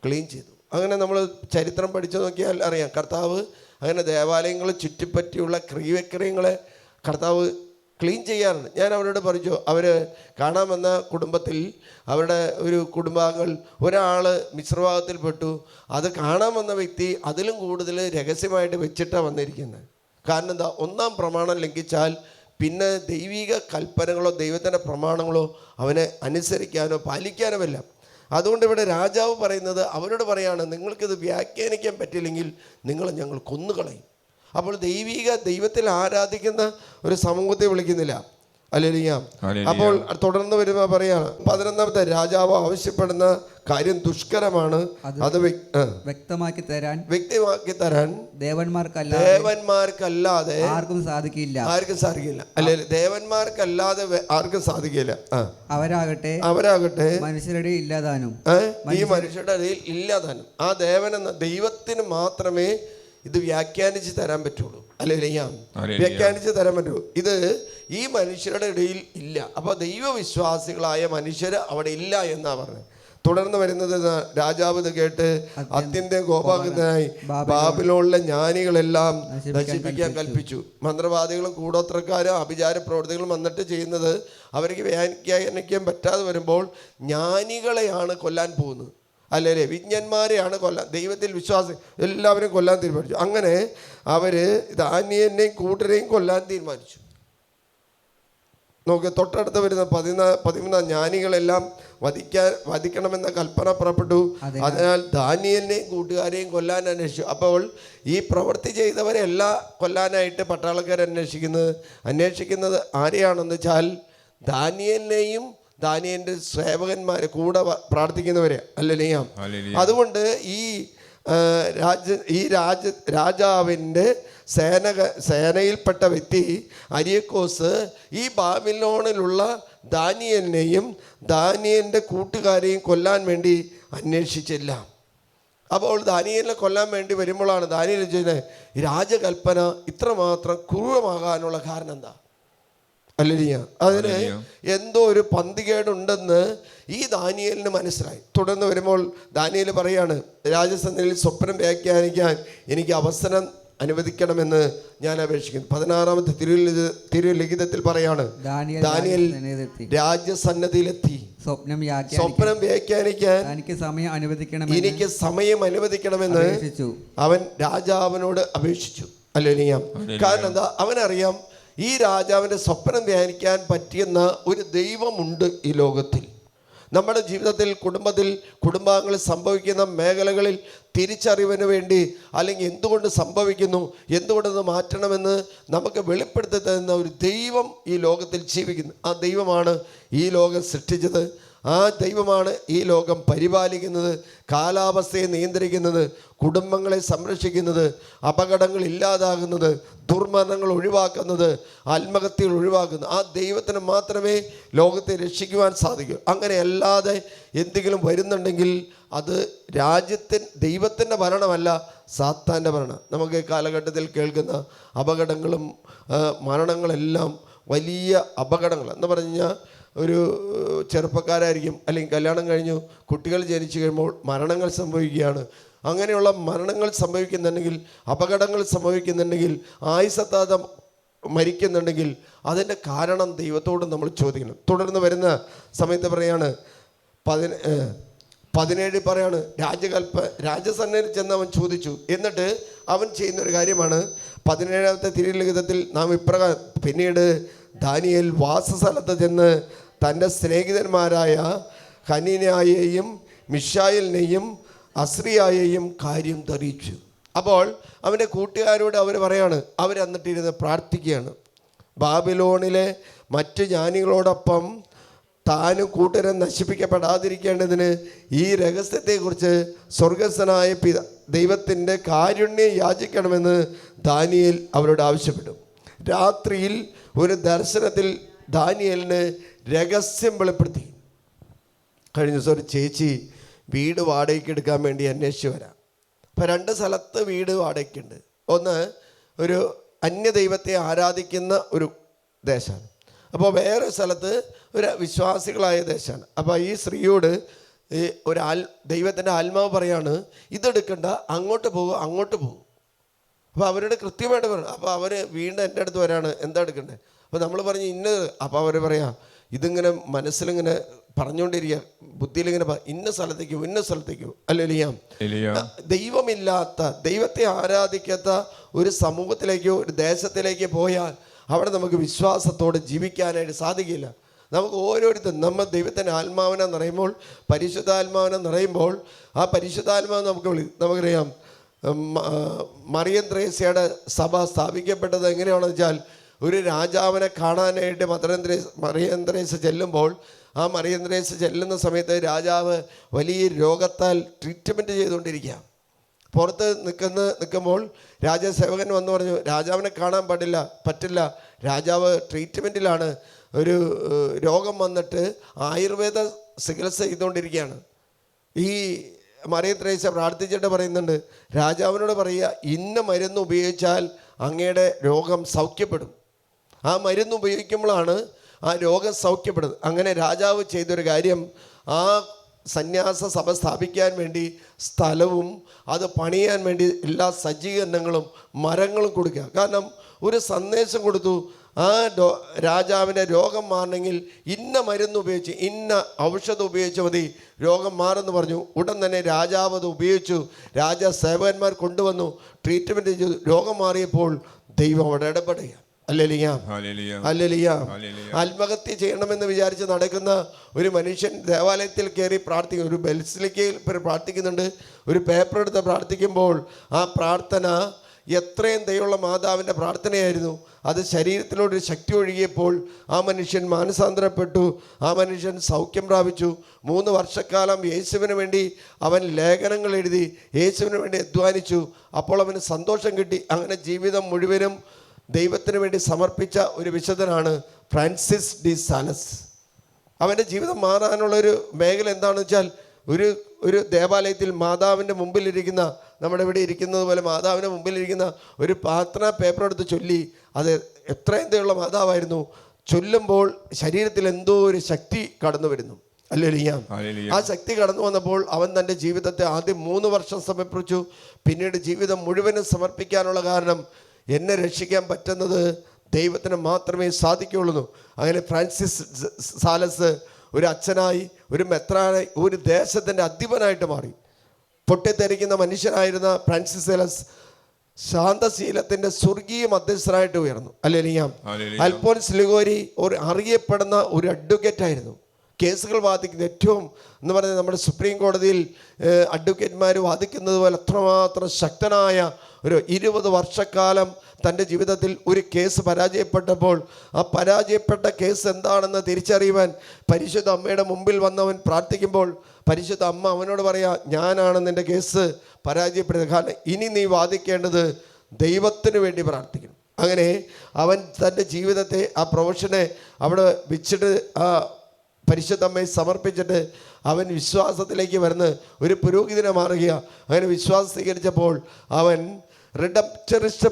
ക്ലീൻ ചെയ്തു. അങ്ങനെ നമ്മൾ ചരിത്രം പഠിച്ചു നോക്കിയാൽ അറിയാം, കർത്താവ് അങ്ങനെ ദേവാലയങ്ങളെ ചുറ്റിപ്പറ്റിയുള്ള ക്രിയവിക്രയങ്ങളെ കർത്താവ് ക്ലീൻ ചെയ്യാറുണ്ട്. ഞാൻ അവരോട് പറഞ്ഞു, അവർ കാണാൻ വന്ന കുടുംബത്തിൽ അവരുടെ ഒരു കുടുംബാംഗങ്ങൾ ഒരാൾ മിശ്രഭാഗത്തിൽപ്പെട്ടു. അത് കാണാൻ വന്ന വ്യക്തി അതിലും കൂടുതൽ രഹസ്യമായിട്ട് വെച്ചിട്ടാണ് വന്നിരിക്കുന്നത്. കാരണം എന്താ, ഒന്നാം പ്രമാണം ലംഘിച്ചാൽ പിന്നെ ദൈവിക കൽപ്പനകളോ ദൈവത്തിൻ്റെ പ്രമാണങ്ങളോ അവനെ അനുസരിക്കാനോ പാലിക്കാനോ ഇല്ല. അതുകൊണ്ട് ഇവിടെ രാജാവ് പറയുന്നത്, അവരോട് പറയാണ്, നിങ്ങൾക്കിത് വ്യാഖ്യാനിക്കാൻ പറ്റില്ലെങ്കിൽ നിങ്ങളെ ഞങ്ങൾ കൊന്നുകളയും. അപ്പോൾ ദൈവത്തിൽ ആരാധിക്കുന്ന ഒരു സമൂഹത്തെ വിളിക്കുന്നില്ല. ഹല്ലേലൂയ. അപ്പോൾ തുടർന്ന് വരുമ്പോൾ പറയാണ്, 11ാമത്തെ രാജാവ് ആവശ്യപ്പെടുന്ന കാര്യം ദുഷ്കരമാണ്, അത് വ്യക്തമാക്കി തരാൻ ദേവന്മാർക്കല്ലാതെ ആർക്കും സാധിക്കില്ല. അല്ലെ, ദേവന്മാർക്കല്ലാതെ ആർക്കും സാധിക്കില്ല. അവരാകട്ടെ മനുഷ്യരുടെ ഇല്ലാതാനും, ഈ മനുഷ്യരുടെ ഇടയിൽ ഇല്ലാതാനും. ആ ദേവനെന്ന ദൈവത്തിന് മാത്രമേ ഇത് വ്യാഖ്യാനിച്ച് തരാൻ പറ്റുള്ളൂ. ഹല്ലേലൂയ. വ്യാഖ്യാനിച്ച് തരാൻ പറ്റുള്ളൂ. ഇത് ഈ മനുഷ്യരുടെ ഇടയിൽ ഇല്ല. അപ്പോൾ ദൈവവിശ്വാസികളായ മനുഷ്യർ അവിടെ ഇല്ല എന്നാ പറഞ്ഞത്. തുടർന്ന് വരുന്നത്, രാജാവ് ഇത് കേട്ട് അത്യന്തം കോപാകുലനായി ബാബിലോണിലെ ജ്ഞാനികളെല്ലാം നശിപ്പിക്കാൻ കൽപ്പിച്ചു. മന്ത്രവാദികളും കൂടോത്രക്കാരും അഭിചാര പ്രവർത്തികളും വന്നിട്ട് ചെയ്യുന്നത്, അവർക്ക് വ്യാഖ്യാനിക്കാൻ പറ്റാതെ വരുമ്പോൾ ജ്ഞാനികളെയാണ് കൊല്ലാൻ പോകുന്നത്. അല്ലേ, വിജ്ഞന്മാരെയാണ് കൊല്ലാൻ, ദൈവത്തിൽ വിശ്വാസം എല്ലാവരും കൊല്ലാൻ തീരുമാനിച്ചു. അങ്ങനെ അവർ ദാനിയേലിനെയും കൂട്ടരെയും കൊല്ലാൻ തീരുമാനിച്ചു. നോക്ക്, തൊട്ടടുത്ത് വരുന്ന 13 ജ്ഞാനികളെല്ലാം വധിക്കണമെന്ന കൽപ്പന പുറപ്പെട്ടു. അതിനാൽ ദാനിയേലിനെയും കൂട്ടുകാരെയും കൊല്ലാൻ അന്വേഷിച്ചു. അപ്പോൾ ഈ പ്രവൃത്തി ചെയ്തവരെല്ലാം കൊല്ലാനായിട്ട് പട്ടാളക്കാർ അന്വേഷിക്കുന്നത് ആരെയാണെന്ന് വെച്ചാൽ ദാനിയേലിനെയും ദാനിയേലിന്റെ സേവകന്മാരെ, കൂടെ പ്രാർത്ഥിക്കുന്നവരെ. ഹല്ലേലൂയ. അതുകൊണ്ട് ഈ രാജാവിൻ്റെ സേനയിൽപ്പെട്ട വ്യക്തി അരിയക്കോസ് ഈ ബാബിലോണിലുള്ള ദാനിയേലിനെയും ദാനിയേലിൻ്റെ കൂട്ടുകാരെയും കൊല്ലാൻ വേണ്ടി അന്വേഷിച്ചില്ല. അപ്പോൾ ദാനിയേലിനെ കൊല്ലാൻ വേണ്ടി വരുമ്പോഴാണ് ദാനിയേൽ ചോദിച്ചത്, രാജകൽപ്പന ഇത്രമാത്രം ക്രൂരമാകാനുള്ള കാരണം എന്താ? ഹല്ലേലൂയ. അതിന് എന്തോ ഒരു പന്തികേടുണ്ടെന്ന് ഈ ദാനിയേലിന് മനസ്സിലായി. തുടർന്ന് വരുമ്പോൾ ദാനിയേൽ പറയാണ്, രാജസന്നിധിയിൽ സ്വപ്നം വ്യാഖ്യാനിക്കാൻ എനിക്ക് അവസരം അനുവദിക്കണമെന്ന് ഞാൻ അപേക്ഷിക്കുന്നു. 16ാമത്തെ തിരുലിഖിതത്തിൽ പറയാണ്, ദാനിയേൽ രാജസന്നിധിയിലെത്തി സ്വപ്നം വ്യാഖ്യാനിക്കാൻ എനിക്ക് സമയം അനുവദിക്കണമെന്ന് അവൻ രാജാവിനോട് അപേക്ഷിച്ചു. ഹല്ലേലൂയ. കാരണം എന്താ, അവനറിയാം ഈ രാജാവിൻ്റെ സ്വപ്നം ധ്യാനിക്കാൻ പറ്റിയെന്ന ഒരു ദൈവമുണ്ട് ഈ ലോകത്തിൽ. നമ്മുടെ ജീവിതത്തിൽ, കുടുംബാംഗങ്ങളിൽ സംഭവിക്കുന്ന മേഖലകളിൽ തിരിച്ചറിവിന് വേണ്ടി, അല്ലെങ്കിൽ എന്തുകൊണ്ട് സംഭവിക്കുന്നു, എന്തുകൊണ്ടത് മാറ്റണമെന്ന് നമുക്ക് വെളിപ്പെടുത്തി തരുന്ന ഒരു ദൈവം ഈ ലോകത്തിൽ ജീവിക്കുന്നു. ആ ദൈവമാണ് ഈ ലോകം സൃഷ്ടിച്ചത്. ആ ദൈവമാണ് ഈ ലോകം പരിപാലിക്കുന്നത്, കാലാവസ്ഥയെ നിയന്ത്രിക്കുന്നത്, കുടുംബങ്ങളെ സംരക്ഷിക്കുന്നത്, അപകടങ്ങൾ ഇല്ലാതാകുന്നത്, ദുർമരണങ്ങൾ ഒഴിവാക്കുന്നത്, ആത്മഹത്യകൾ ഒഴിവാക്കുന്നത്. ആ ദൈവത്തിന് മാത്രമേ ലോകത്തെ രക്ഷിക്കുവാൻ സാധിക്കൂ. അങ്ങനെ അല്ലാതെ എന്തെങ്കിലും വരുന്നുണ്ടെങ്കിൽ അത് ദൈവത്തിൻ്റെ ഭരണമല്ല, സാത്താൻ്റെ ഭരണം. നമുക്ക് കാലഘട്ടത്തിൽ കേൾക്കുന്ന അപകടങ്ങളും മരണങ്ങളെല്ലാം വലിയ അപകടങ്ങൾ എന്ന് പറഞ്ഞു കഴിഞ്ഞാൽ, ഒരു ചെറുപ്പക്കാരായിരിക്കും, അല്ലെങ്കിൽ കല്യാണം കഴിഞ്ഞു കുട്ടികൾ ജനിച്ചു കഴിയുമ്പോൾ മരണങ്ങൾ സംഭവിക്കുകയാണ്. അങ്ങനെയുള്ള മരണങ്ങൾ സംഭവിക്കുന്നുണ്ടെങ്കിൽ, അപകടങ്ങൾ സംഭവിക്കുന്നുണ്ടെങ്കിൽ, ആയുസ്സെത്താതെ മരിക്കുന്നുണ്ടെങ്കിൽ അതിൻ്റെ കാരണം ദൈവത്തോട് നമ്മൾ ചോദിക്കണം. തുടർന്ന് വരുന്ന സമയത്ത് പറയാണ്, 17 പറയാണ്, രാജസന്നിധിയിൽ ചെന്ന് അവൻ ചോദിച്ചു. എന്നിട്ട് അവൻ ചെയ്യുന്നൊരു കാര്യമാണ് 17ാമത്തെ തിരുലിഖിതത്തിൽ നാം ഇപ്രകാരം, പിന്നീട് ദാനിയേൽ വാസസ്ഥലത്ത് ചെന്ന് തൻ്റെ സ്നേഹിതന്മാരായ ഹനീനയെയും മിശായേലിനെയും അസ്രിയായെയും കാര്യം അറിയിച്ചു. അപ്പോൾ അവൻ്റെ കൂട്ടുകാരോട് അവർ പറയാണ്, അവരന്നിട്ടിരുന്ന് പ്രാർത്ഥിക്കുകയാണ്. ബാബിലോണിലെ മറ്റു ജ്ഞാനികളോടൊപ്പം താനും കൂട്ടരും നശിപ്പിക്കപ്പെടാതിരിക്കേണ്ടതിന് ഈ രഹസ്യത്തെക്കുറിച്ച് സ്വർഗസ്ഥനായ ദൈവത്തിൻ്റെ കാരുണ്യം യാചിക്കണമെന്ന് ദാനിയേൽ അവരോട് ആവശ്യപ്പെട്ടു. രാത്രിയിൽ ഒരു ദർശനത്തിൽ ദാനിയേലിന് രഹസ്യം വെളിപ്പെടുത്തി. കഴിഞ്ഞ ദിവസം ഒരു ചേച്ചി വീട് വാടകയ്ക്ക് എടുക്കാൻ വേണ്ടി അന്വേഷിച്ച് വരാം. അപ്പോൾ 2 സ്ഥലത്ത് വീട് വാടകയ്ക്കുണ്ട്. ഒന്ന് ഒരു അന്യദൈവത്തെ ആരാധിക്കുന്ന ഒരു ദേശമാണ്. അപ്പോൾ വേറെ സ്ഥലത്ത് ഒരു വിശ്വാസികളായ ദേശമാണ്. അപ്പോൾ ഈ സ്ത്രീയോട് ഒരു ദൈവത്തിൻ്റെ ആത്മാവ് പറയാണ്, ഇതെടുക്കണ്ട, അങ്ങോട്ട് പോകും. അപ്പോൾ അവരോട് കൃത്യമായിട്ട് പറയണം. അപ്പോൾ അവർ വീണ്ടും എൻ്റെ അടുത്ത് വരാണ്, എന്താ എടുക്കണ്ടേ? അപ്പോൾ നമ്മൾ പറഞ്ഞ് ഇന്നത്, അപ്പോൾ അവർ പറയാം ഇതിങ്ങനെ മനസ്സിലിങ്ങനെ പറഞ്ഞുകൊണ്ടിരിക്കുക, ബുദ്ധിയിലിങ്ങനെ ഇന്ന സ്ഥലത്തേക്കോ അല്ലെലിയാം. ദൈവമില്ലാത്ത, ദൈവത്തെ ആരാധിക്കാത്ത ഒരു സമൂഹത്തിലേക്കോ ഒരു ദേശത്തിലേക്ക് പോയാൽ അവിടെ നമുക്ക് വിശ്വാസത്തോടെ ജീവിക്കാനായിട്ട് സാധിക്കില്ല. നമുക്ക് ഓരോരുത്തരും നമ്മൾ ദൈവത്തിൻ്റെ ആത്മാവിനെ നിറയുമ്പോൾ, പരിശുദ്ധാത്മാവിനെ നിറയുമ്പോൾ, ആ പരിശുദ്ധാത്മാവ് നമുക്കറിയാം. മറിയം ത്രേസ്യയുടെ സഭ സ്ഥാപിക്കപ്പെട്ടത് എങ്ങനെയാണെന്ന് വെച്ചാൽ, ഒരു രാജാവിനെ കാണാനായിട്ട് മറിയം ത്രേസ്യ ചെല്ലുമ്പോൾ, ആ മറിയം ത്രേസ്യ ചെല്ലുന്ന സമയത്ത് രാജാവ് വലിയ രോഗത്താൽ ട്രീറ്റ്മെൻറ്റ് ചെയ്തുകൊണ്ടിരിക്കുക. പുറത്ത് നിൽക്കുമ്പോൾ രാജസേവകൻ വന്ന് പറഞ്ഞു, രാജാവിനെ കാണാൻ പറ്റില്ല, രാജാവ് ട്രീറ്റ്മെൻറ്റിലാണ്, ഒരു രോഗം വന്നിട്ട് ആയുർവേദ ചികിത്സ ചെയ്തുകൊണ്ടിരിക്കുകയാണ്. ഈ മറിയം ത്രേസ്യ പ്രാർത്ഥിച്ചിട്ട് പറയുന്നുണ്ട്, രാജാവിനോട് പറയുക ഇന്ന മരുന്ന് ഉപയോഗിച്ചാൽ അങ്ങയുടെ രോഗം സൗഖ്യപ്പെടും. ആ മരുന്ന് ഉപയോഗിക്കുമ്പോഴാണ് ആ രോഗം സൗഖ്യപ്പെടുന്നത്. അങ്ങനെ രാജാവ് ചെയ്തൊരു കാര്യം, ആ സന്യാസ സഭ സ്ഥാപിക്കാൻ വേണ്ടി സ്ഥലവും അത് പണിയാൻ വേണ്ടി എല്ലാ സജ്ജീകരണങ്ങളും മരങ്ങളും കൊടുക്കുക. കാരണം ഒരു സന്ദേശം കൊടുത്തു, ആ രാജാവിൻ്റെ രോഗം മാറണമെങ്കിൽ ഇന്ന മരുന്ന് ഉപയോഗിച്ച്, ഇന്ന ഔഷധം ഉപയോഗിച്ച് മതി രോഗം മാറുമെന്ന് പറഞ്ഞു. ഉടൻ തന്നെ രാജാവ് അത് ഉപയോഗിച്ചു. രാജസേവകന്മാർ കൊണ്ടുവന്നു, ട്രീറ്റ്മെൻറ്റ് ചെയ്തു. രോഗം മാറിയപ്പോൾ ദൈവം അവിടെ ഇടപെടുക. ആത്മഹത്യ ചെയ്യണമെന്ന് വിചാരിച്ച് നടക്കുന്ന ഒരു മനുഷ്യൻ ദേവാലയത്തിൽ കയറി പ്രാർത്ഥിക്കും. ഒരു ബെൽസിലേക്കയിൽ പ്രാർത്ഥിക്കുന്നുണ്ട്. ഒരു പേപ്പർ എടുത്ത് പ്രാർത്ഥിക്കുമ്പോൾ ആ പ്രാർത്ഥന എത്രയും ദയുള്ള മാതാവിൻ്റെ പ്രാർത്ഥനയായിരുന്നു. അത് ശരീരത്തിലോട്ടൊരു ശക്തി ഒഴുകിയപ്പോൾ ആ മനുഷ്യൻ മാനസാന്തരപ്പെട്ടു. ആ മനുഷ്യൻ സൗഖ്യം പ്രാപിച്ചു. 3 വർഷക്കാലം യേശുവിന് വേണ്ടി അവൻ ലേഖനങ്ങൾ എഴുതി, യേശുവിന് വേണ്ടി അധ്വാനിച്ചു. അപ്പോൾ അവന് സന്തോഷം കിട്ടി. അങ്ങനെ ജീവിതം മുഴുവനും ദൈവത്തിന് വേണ്ടി സമർപ്പിച്ച ഒരു വിശുദ്ധനാണ് ഫ്രാൻസിസ് ഡി സാലസ്. അവൻ്റെ ജീവിതം മാറാനുള്ളൊരു മേഖല എന്താണെന്ന് വെച്ചാൽ, ഒരു ദേവാലയത്തിൽ മാതാവിൻ്റെ മുമ്പിലിരിക്കുന്ന, നമ്മുടെ ഇവിടെ ഇരിക്കുന്നത് പോലെ മാതാവിൻ്റെ മുമ്പിലിരിക്കുന്ന ഒരു പ്രാർത്ഥന പേപ്പർ എടുത്ത് ചൊല്ലി. അത് എത്രയെന്തെയുള്ള മാതാവായിരുന്നു. ചൊല്ലുമ്പോൾ ശരീരത്തിൽ എന്തോ ഒരു ശക്തി കടന്നു വരുന്നു. ഹല്ലേലൂയ. ആ ശക്തി കടന്നു വന്നപ്പോൾ അവൻ തൻ്റെ ജീവിതത്തെ ആദ്യം 3 വർഷം സമർപ്പിച്ചു. പിന്നീട് ജീവിതം മുഴുവനും സമർപ്പിക്കാനുള്ള കാരണം, എന്നെ രക്ഷിക്കാൻ പറ്റുന്നത് ദൈവത്തിന് മാത്രമേ സാധിക്കുകയുള്ളൂ. അങ്ങനെ ഫ്രാൻസിസ് സാലസ് ഒരു അച്ഛനായി, ഒരു മെത്രാനായി, ഒരു ദേശത്തിൻ്റെ അധിപനായിട്ട് മാറി. പൊട്ടിത്തെറിക്കുന്ന മനുഷ്യനായിരുന്ന ഫ്രാൻസിസ് സാലസ് ശാന്തശീലത്തിൻ്റെ സ്വർഗീയ മധ്യസ്ഥനായിട്ട് ഉയർന്നു. ഹല്ലേലൂയ. അൽഫോൻസ് ലിഗോരി ഒരു അറിയപ്പെടുന്ന ഒരു അഡ്വക്കേറ്റ് ആയിരുന്നു. കേസുകൾ വാദിക്കുന്ന ഏറ്റവും എന്ന് പറയുന്നത് നമ്മുടെ സുപ്രീം കോടതിയിൽ അഡ്വക്കേറ്റ്മാർ വാദിക്കുന്നത് പോലെ അത്രമാത്രം ശക്തനായ ഒരു 20 വർഷക്കാലം തൻ്റെ ജീവിതത്തിൽ ഒരു കേസ് പരാജയപ്പെട്ടപ്പോൾ, ആ പരാജയപ്പെട്ട കേസ് എന്താണെന്ന് തിരിച്ചറിയുവാൻ പരിശുദ്ധ അമ്മയുടെ മുമ്പിൽ വന്നവൻ പ്രാർത്ഥിക്കുമ്പോൾ പരിശുദ്ധ അമ്മ അവനോട് പറയാ, ഞാനാണ് നിൻ്റെ കേസ് പരാജയപ്പെടുന്നത്, കാരണം ഇനി നീ വാദിക്കേണ്ടത് ദൈവത്തിന് വേണ്ടി പ്രാർത്ഥിക്കണം. അങ്ങനെ അവൻ തൻ്റെ ജീവിതത്തെ, ആ പ്രൊഫഷനെ അവിടെ വെച്ചിട്ട് ആ പരിശുദ്ധ അമ്മയെ സമർപ്പിച്ചിട്ട് അവൻ വിശ്വാസത്തിലേക്ക് വരുന്ന ഒരു പുരോഹിതനെ മാറുക. അങ്ങനെ വിശ്വാസം സ്വീകരിച്ചപ്പോൾ അവൻ റിഡംപ്റ്ററിസ്റ്റ്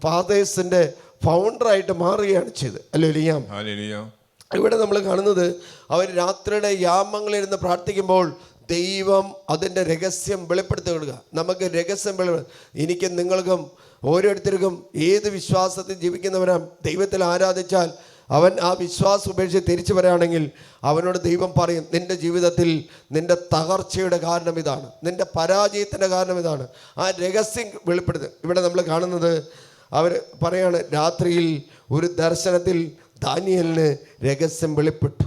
ഫാദേഴ്സിൻ്റെ ഫൗണ്ടറായിട്ട് മാറുകയാണ് ചെയ്തത്. ഹല്ലേലൂയ. ഇവിടെ നമ്മൾ കാണുന്നത് അവർ രാത്രിയുടെ യാമങ്ങളിരുന്ന് പ്രാർത്ഥിക്കുമ്പോൾ ദൈവം അതിൻ്റെ രഹസ്യം വെളിപ്പെടുത്തി കൊടുക്കുക. നമുക്ക് രഹസ്യം എനിക്കും നിങ്ങൾക്കും ഓരോരുത്തർക്കും ഏത് വിശ്വാസത്തിൽ ജീവിക്കുന്നവരാ ദൈവത്തിൽ ആരാധിച്ചാൽ അവൻ ആ വിശ്വാസം ഉപേക്ഷിച്ച് തിരിച്ചു വരികയാണെങ്കിൽ അവനോട് ദൈവം പറയും, നിൻ്റെ ജീവിതത്തിൽ നിൻ്റെ തകർച്ചയുടെ കാരണം ഇതാണ്, നിൻ്റെ പരാജയത്തിൻ്റെ കാരണം ഇതാണ്. ആ രഹസ്യം വെളിപ്പെടുത്തുക. ഇവിടെ നമ്മൾ കാണുന്നത് അവർ പറയാണ്, രാത്രിയിൽ ഒരു ദർശനത്തിൽ ദാനിയേലിന് രഹസ്യം വെളിപ്പെട്ടു.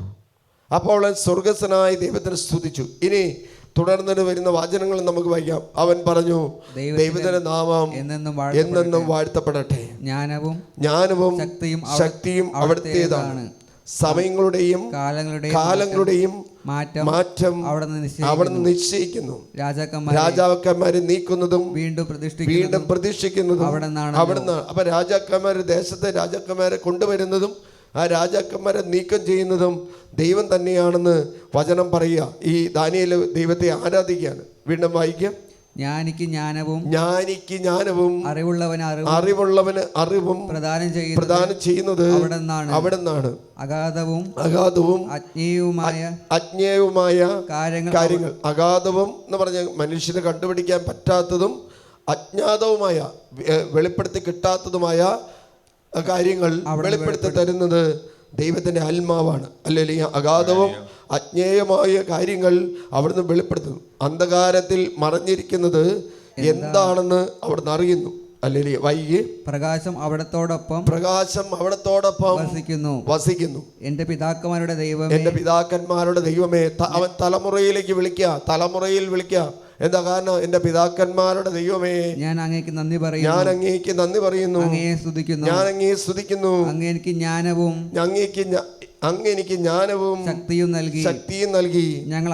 അപ്പോൾ അവൻ സ്വർഗസ്ഥനായ ദൈവത്തിനെ സ്തുതിച്ചു. ഇനി തുടർന്ന് വരുന്ന വാചനങ്ങൾ നമുക്ക് വായിക്കാം. അവൻ പറഞ്ഞു, ദൈവത്തിന്റെ നാമം എന്നെന്നും വാഴ്ത്തപ്പെടട്ടെ. ജ്ഞാനവും ശക്തിയും അവിടുത്തേതാണ്. സമയങ്ങളുടെയും കാലങ്ങളുടെയും മാറ്റം അവിടുന്ന് നിശ്ചയിക്കുന്നു. രാജാക്കന്മാരെ നീക്കുന്നതും വീണ്ടും പ്രതിഷ്ഠിക്കുന്നതും അവിടുന്ന്. അപ്പൊ രാജാക്കന്മാർ, ദേശത്തെ രാജാക്കന്മാരെ കൊണ്ടുവരുന്നതും ആ രാജാക്കന്മാരെ നീക്കം ചെയ്യുന്നതും ദൈവം തന്നെയാണെന്ന് വചനം പറയുക. ഈ ദാനിയേൽ ദൈവത്തെ ആരാധിക്കുകയാണ്. വീണ്ടും വായിക്കാം. ജ്ഞാനിക്ക് ജ്ഞാനവും അറിവുള്ളവന് അറിവും പ്രദാനം ചെയ്യുന്നത് അവിടുന്നാണ്. അഗാധവും അജ്ഞേയവുമായ കാര്യങ്ങൾ. അഗാധവും എന്ന് പറഞ്ഞ മനുഷ്യന് കണ്ടുപിടിക്കാൻ പറ്റാത്തതും അജ്ഞാതവുമായ, വെളിപ്പെടുത്തി കിട്ടാത്തതുമായ കാര്യങ്ങൾ വെളിപ്പെടുത്തി തരുന്നത് ദൈവത്തിൻ്റെ ആത്മാവാണ്. അല്ലെങ്കിൽ അഗാധവും അജ്ഞേയമായ കാര്യങ്ങൾ അവിടുന്ന് വെളിപ്പെടുത്തുന്നു. അന്ധകാരത്തിൽ മറഞ്ഞിരിക്കുന്നത് എന്താണെന്ന് അവിടുന്ന് അറിയുന്നു. അല്ലെങ്കിൽ വൈകി പ്രകാശം അവിടത്തോടൊപ്പം വസിക്കുന്നു. എന്റെ പിതാക്കന്മാരുടെ ദൈവമേ, അവൻ തലമുറയിലേക്ക് തലമുറയിൽ വിളിക്കുക. എന്താ കാരണം? എന്റെ പിതാക്കന്മാരുടെ ദൈവമേ, ഞാൻ അങ്ങേക്ക് നന്ദി പറയുന്നു, ഞാൻ അങ്ങയെ സ്തുതിക്കുന്നു. അങ്ങ് എനിക്ക് ജ്ഞാനവും ശക്തിയും നൽകി. ഞങ്ങൾ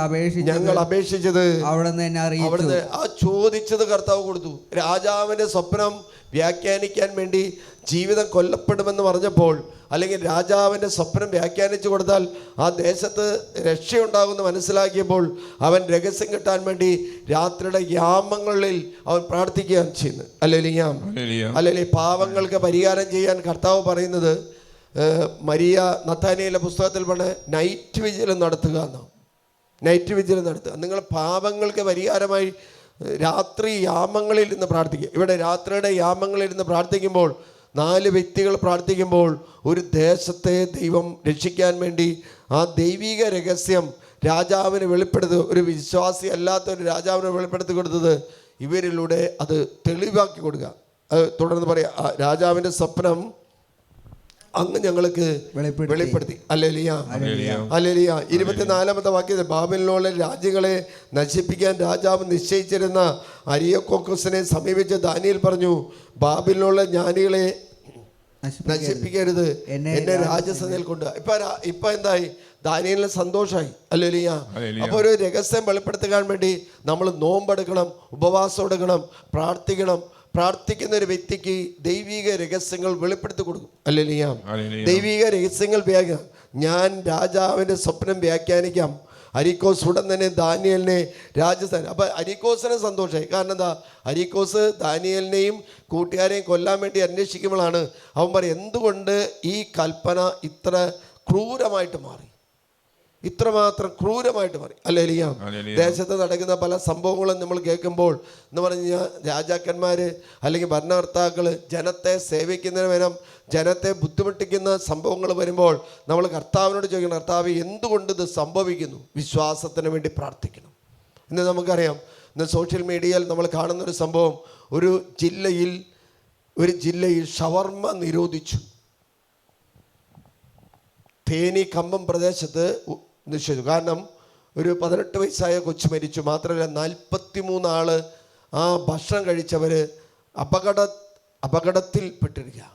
അപേക്ഷിച്ചത് അവിടുന്ന് ആ ചോദിച്ചത് കർത്താവ് കൊടുത്തു. രാജാവിന്റെ സ്വപ്നം വ്യാഖ്യാനിക്കാൻ വേണ്ടി ജീവിതം കൊല്ലപ്പെടുമെന്ന് പറഞ്ഞപ്പോൾ, അല്ലെങ്കിൽ രാജാവിൻ്റെ സ്വപ്നം വ്യാഖ്യാനിച്ചു കൊടുത്താൽ ആ ദേശത്ത് രക്ഷയുണ്ടാകുമെന്ന് മനസ്സിലാക്കിയപ്പോൾ അവൻ രഹസ്യം കിട്ടാൻ വേണ്ടി രാത്രിയുടെ യാമങ്ങളിൽ അവൻ പ്രാർത്ഥിക്കുകയാണ് ചെയ്യുന്നത്. അല്ലെങ്കിൽ പാവങ്ങൾക്ക് പരിഹാരം ചെയ്യാൻ കർത്താവ് പറയുന്നത് മരിയ നഥാനിയിലെ പുസ്തകത്തിൽ പറഞ്ഞ നൈറ്റ് വിജിലം നടത്തുക എന്നാണ്. നൈറ്റ് വിജിലം നടത്തുക. നിങ്ങൾ പാവങ്ങൾക്ക് പരിഹാരമായി രാത്രി യാമങ്ങളിൽ ഇരുന്ന് പ്രാർത്ഥിക്കുക. ഇവിടെ രാത്രിയുടെ യാമങ്ങളിൽ ഇരുന്ന് പ്രാർത്ഥിക്കുമ്പോൾ 4 വ്യക്തികൾ പ്രാർത്ഥിക്കുമ്പോൾ ഒരു ദേശത്തെ ദൈവം രക്ഷിക്കാൻ വേണ്ടി ആ ദൈവിക രഹസ്യം രാജാവിന് വെളിപ്പെടുത്തുക. ഒരു വിശ്വാസി അല്ലാത്ത ഒരു രാജാവിന് വെളിപ്പെടുത്തി കൊടുത്തത് ഇവരിലൂടെ അത് തെളിവാക്കി കൊടുക്കുക. അത് തുടർന്ന് പറയാം, രാജാവിൻ്റെ സ്വപ്നം അങ്ങ് ഞങ്ങൾക്ക് വെളിപ്പെടുത്തി. ഹല്ലേലൂയ. 24-ാമത്തെ വാക്യത്തിൽ ബാബിലോണിലെ രാജ്യങ്ങളെ നശിപ്പിക്കാൻ രാജാവ് നിശ്ചയിച്ചിരുന്ന അരിയോക്കോക്കസിനെ സമീപിച്ച് ദാനിയേൽ പറഞ്ഞു, ബാബിലോണിലെ ജ്ഞാനികളെ നശിപ്പിക്കരുത്, എന്നെ രാജസഭയിൽ കൊണ്ട്. ഇപ്പൊ എന്തായി? ദാനിയേലിന് സന്തോഷമായി. ഹല്ലേലൂയ. അപ്പോൾ ഒരു രഹസ്യം വെളിപ്പെടുത്താൻ വേണ്ടി നമ്മൾ നോമ്പെടുക്കണം, ഉപവാസം എടുക്കണം, പ്രാർത്ഥിക്കുന്ന ഒരു വ്യക്തിക്ക് ദൈവിക രഹസ്യങ്ങൾ വെളിപ്പെടുത്തി കൊടുക്കും. ഹല്ലേലൂയ. ദൈവിക രഹസ്യങ്ങൾ ഞാൻ രാജാവിൻ്റെ സ്വപ്നം വ്യാഖ്യാനിക്കാം. അരിക്കോസ് ഉടൻ തന്നെ ദാനിയേലിനെ രാജസ്ഥാൻ. അപ്പം അരിക്കോസിന് സന്തോഷമായി. കാരണം എന്താ? അരിക്കോസ് ദാനിയേലിനെയും കൂട്ടുകാരെയും കൊല്ലാൻ വേണ്ടി അന്വേഷിക്കുമ്പോഴാണ് അവൻ പറയും, എന്തുകൊണ്ട് ഈ കൽപ്പന ഇത്ര ക്രൂരമായിട്ട് മാറി, ഇത്രമാത്രം ക്രൂരമായിട്ട് മാറി. ഹല്ലേലൂയ. ദേശത്ത് നടക്കുന്ന പല സംഭവങ്ങളും നമ്മൾ കേൾക്കുമ്പോൾ എന്ന് പറഞ്ഞാൽ രാജാക്കന്മാർ അല്ലെങ്കിൽ ഭരണകർത്താക്കൾ ജനത്തെ സേവിക്കുന്നതിന് പകരം ജനത്തെ ബുദ്ധിമുട്ടിക്കുന്ന സംഭവങ്ങൾ വരുമ്പോൾ നമ്മൾ കർത്താവിനോട് ചോദിക്കണം, കർത്താവ് എന്തുകൊണ്ട് ഇത് സംഭവിക്കുന്നു? വിശ്വാസത്തിന് വേണ്ടി പ്രാർത്ഥിക്കണം. ഇന്ന് നമുക്കറിയാം, ഇന്ന് സോഷ്യൽ മീഡിയയിൽ നമ്മൾ കാണുന്നൊരു സംഭവം, ഒരു ജില്ലയിൽ ഷവർമ്മ നിരോധിച്ചു. തേനി കമ്പം പ്രദേശത്ത് നിശ്ചയിച്ചു. കാരണം ഒരു 18 വയസ്സായ കൊച്ചു മരിച്ചു. മാത്രമല്ല 43 ആള് ആ ഭക്ഷണം കഴിച്ചവർ അപകടത്തിൽപ്പെട്ടിരിക്കുക.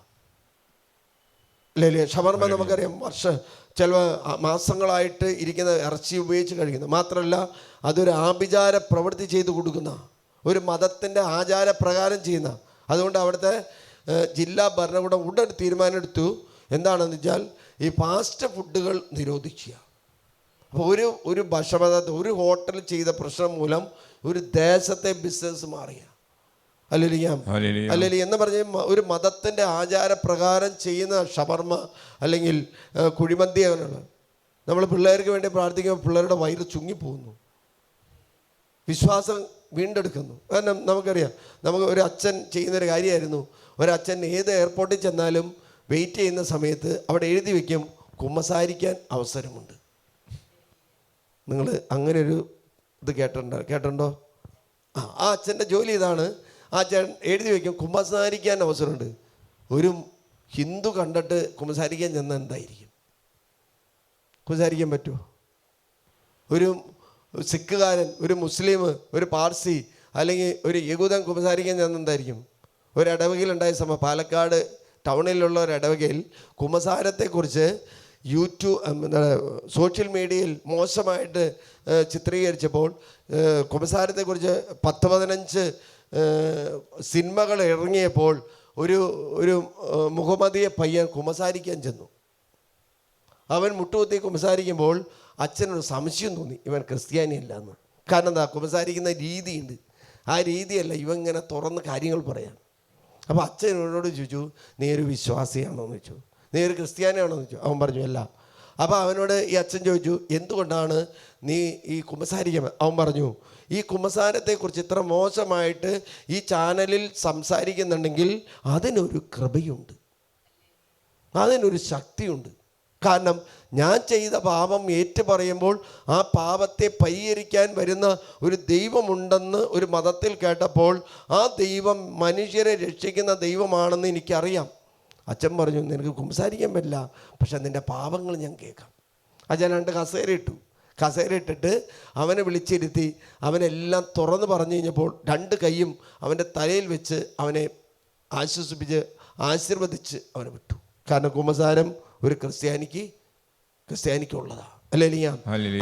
അല്ലേ? ഷവർമ്മ നമുക്കറിയാം, ചില മാസങ്ങളായിട്ട് ഇരിക്കുന്ന ഇറച്ചി ഉപയോഗിച്ച് കഴിക്കുന്നത്. മാത്രമല്ല അതൊരു ആഭിചാര പ്രവൃത്തി ചെയ്ത് കൊടുക്കുന്ന, ഒരു മതത്തിൻ്റെ ആചാരപ്രകാരം ചെയ്യുന്ന. അതുകൊണ്ട് അവിടുത്തെ ജില്ലാ ഭരണകൂടം ഉടൻ തീരുമാനമെടുത്തു, എന്താണെന്ന് വെച്ചാൽ ഈ ഫാസ്റ്റ് ഫുഡുകൾ നിരോധിക്കുക. അപ്പോൾ ഒരു ഭക്ഷണപദാർത്ഥം ഒരു ഹോട്ടൽ ചെയ്ത പ്രശ്നം മൂലം ഒരു ദേശത്തെ ബിസിനസ് മാറിയ. അല്ലെങ്കിൽ എന്ന് പറഞ്ഞ ഒരു മതത്തിൻ്റെ ആചാരപ്രകാരം ചെയ്യുന്ന ഷവർമ്മ അല്ലെങ്കിൽ കുഴിമന്തി അങ്ങനെയുള്ള. നമ്മൾ പിള്ളേർക്ക് വേണ്ടി പ്രാർത്ഥിക്കുമ്പോൾ പിള്ളേരുടെ വയറ് ചുങ്ങിപ്പോകുന്നു, വിശ്വാസം വീണ്ടെടുക്കുന്നു. കാരണം നമുക്കറിയാം, നമുക്ക് ഒരു അച്ഛൻ ചെയ്യുന്നൊരു കാര്യമായിരുന്നു. ഒരച്ഛൻ ഏത് എയർപോർട്ടിൽ ചെന്നാലും വെയിറ്റ് ചെയ്യുന്ന സമയത്ത് അവിടെ എഴുതി വയ്ക്കും, കുമ്പസാരിക്കാൻ അവസരമുണ്ട്. നിങ്ങൾ അങ്ങനെ ഒരു ഇത് കേട്ടിട്ടുണ്ടോ? ആ അച്ഛൻ്റെ ജോലി ഇതാണ്. ആ അച്ഛൻ എഴുതി വയ്ക്കും, കുമ്പസാരിക്കാൻ അവസരമുണ്ട്. ഒരു ഹിന്ദു കണ്ടിട്ട് കുമ്പസാരിക്കാൻ ചെന്നാൽ എന്തായിരിക്കും? കുമ്പസാരിക്കാൻ പറ്റുമോ? ഒരു സിഖുകാരൻ, ഒരു മുസ്ലിം, ഒരു പാർസി അല്ലെങ്കിൽ ഒരു യഹൂദൻ കുമ്പസാരിക്കാൻ ചെന്നാൽ എന്തായിരിക്കും? ഒരു ഇടവകയിലുണ്ടായ സമയം, പാലക്കാട് ടൗണിലുള്ള ഒരു ഇടവകയിൽ കുമ്പസാരത്തെക്കുറിച്ച് സോഷ്യൽ മീഡിയയിൽ മോശമായിട്ട് ചിത്രീകരിച്ചപ്പോൾ കുമ്പസാരത്തെക്കുറിച്ച് 10-15 സിനിമകൾ ഇറങ്ങിയപ്പോൾ ഒരു മുഹമ്മദിയെ പയ്യൻ കുമ്പസാരിക്കാൻ ചെന്നു. അവൻ മുട്ടുകുത്തി കുമ്പസാരിക്കുമ്പോൾ അച്ഛനൊരു സംശയം തോന്നി, ഇവൻ ക്രിസ്ത്യാനിയല്ല എന്ന്. കാരണം എന്താ? കുമ്പസാരിക്കുന്ന രീതിയുണ്ട്. ആ രീതിയല്ല, ഇവൻ ഇങ്ങനെ തുറന്ന് കാര്യങ്ങൾ പറയാം. അപ്പോൾ അച്ഛനോട് ചോദിച്ചു, നീ ഒരു വിശ്വാസിയാണോ എന്ന് ചോദിച്ചു, നീ ഒരു ക്രിസ്ത്യാനിയാണോ എന്ന് ചോദിച്ചു. അവൻ പറഞ്ഞു അല്ല. അപ്പോൾ അവനോട് ഈ അച്ഛൻ ചോദിച്ചു, എന്തുകൊണ്ടാണ് നീ ഈ കുമ്പസാരിക്കാൻ? അവൻ പറഞ്ഞു, ഈ കുമ്പസാരത്തെക്കുറിച്ച് ഇത്ര മോശമായിട്ട് ഈ ചാനലിൽ സംസാരിക്കുന്നുണ്ടെങ്കിൽ അതിനൊരു കൃപയുണ്ട്. അതിനൊരു ശക്തിയുണ്ട്. കാരണം ഞാൻ ചെയ്ത പാപം ഏറ്റു പറയുമ്പോൾ ആ പാപത്തെ പരിഹരിക്കാൻ വരുന്ന ഒരു ദൈവമുണ്ടെന്ന് ഒരു മതത്തിൽ കേട്ടപ്പോൾ ആ ദൈവം മനുഷ്യരെ രക്ഷിക്കുന്ന ദൈവമാണെന്ന് എനിക്കറിയാം. അച്ഛൻ പറഞ്ഞു, നിനക്ക് സംസാരിക്കാൻ പറ്റില്ല, പക്ഷെ നിൻ്റെ പാപങ്ങൾ ഞാൻ കേൾക്കാം. അച്ഛൻ 2 കസേര ഇട്ടിട്ട് അവനെ വിളിച്ചിരുത്തി അവനെല്ലാം തുറന്ന് പറഞ്ഞു കഴിഞ്ഞപ്പോൾ 2 കൈയും അവൻ്റെ തലയിൽ വെച്ച് അവനെ ആശീർവദിച്ച് അവനെ വിട്ടു. കാരണം കുമ്പസാരം ഒരു ക്രിസ്ത്യാനിക്കുള്ളതാണ്. അല്ലേലിയാ.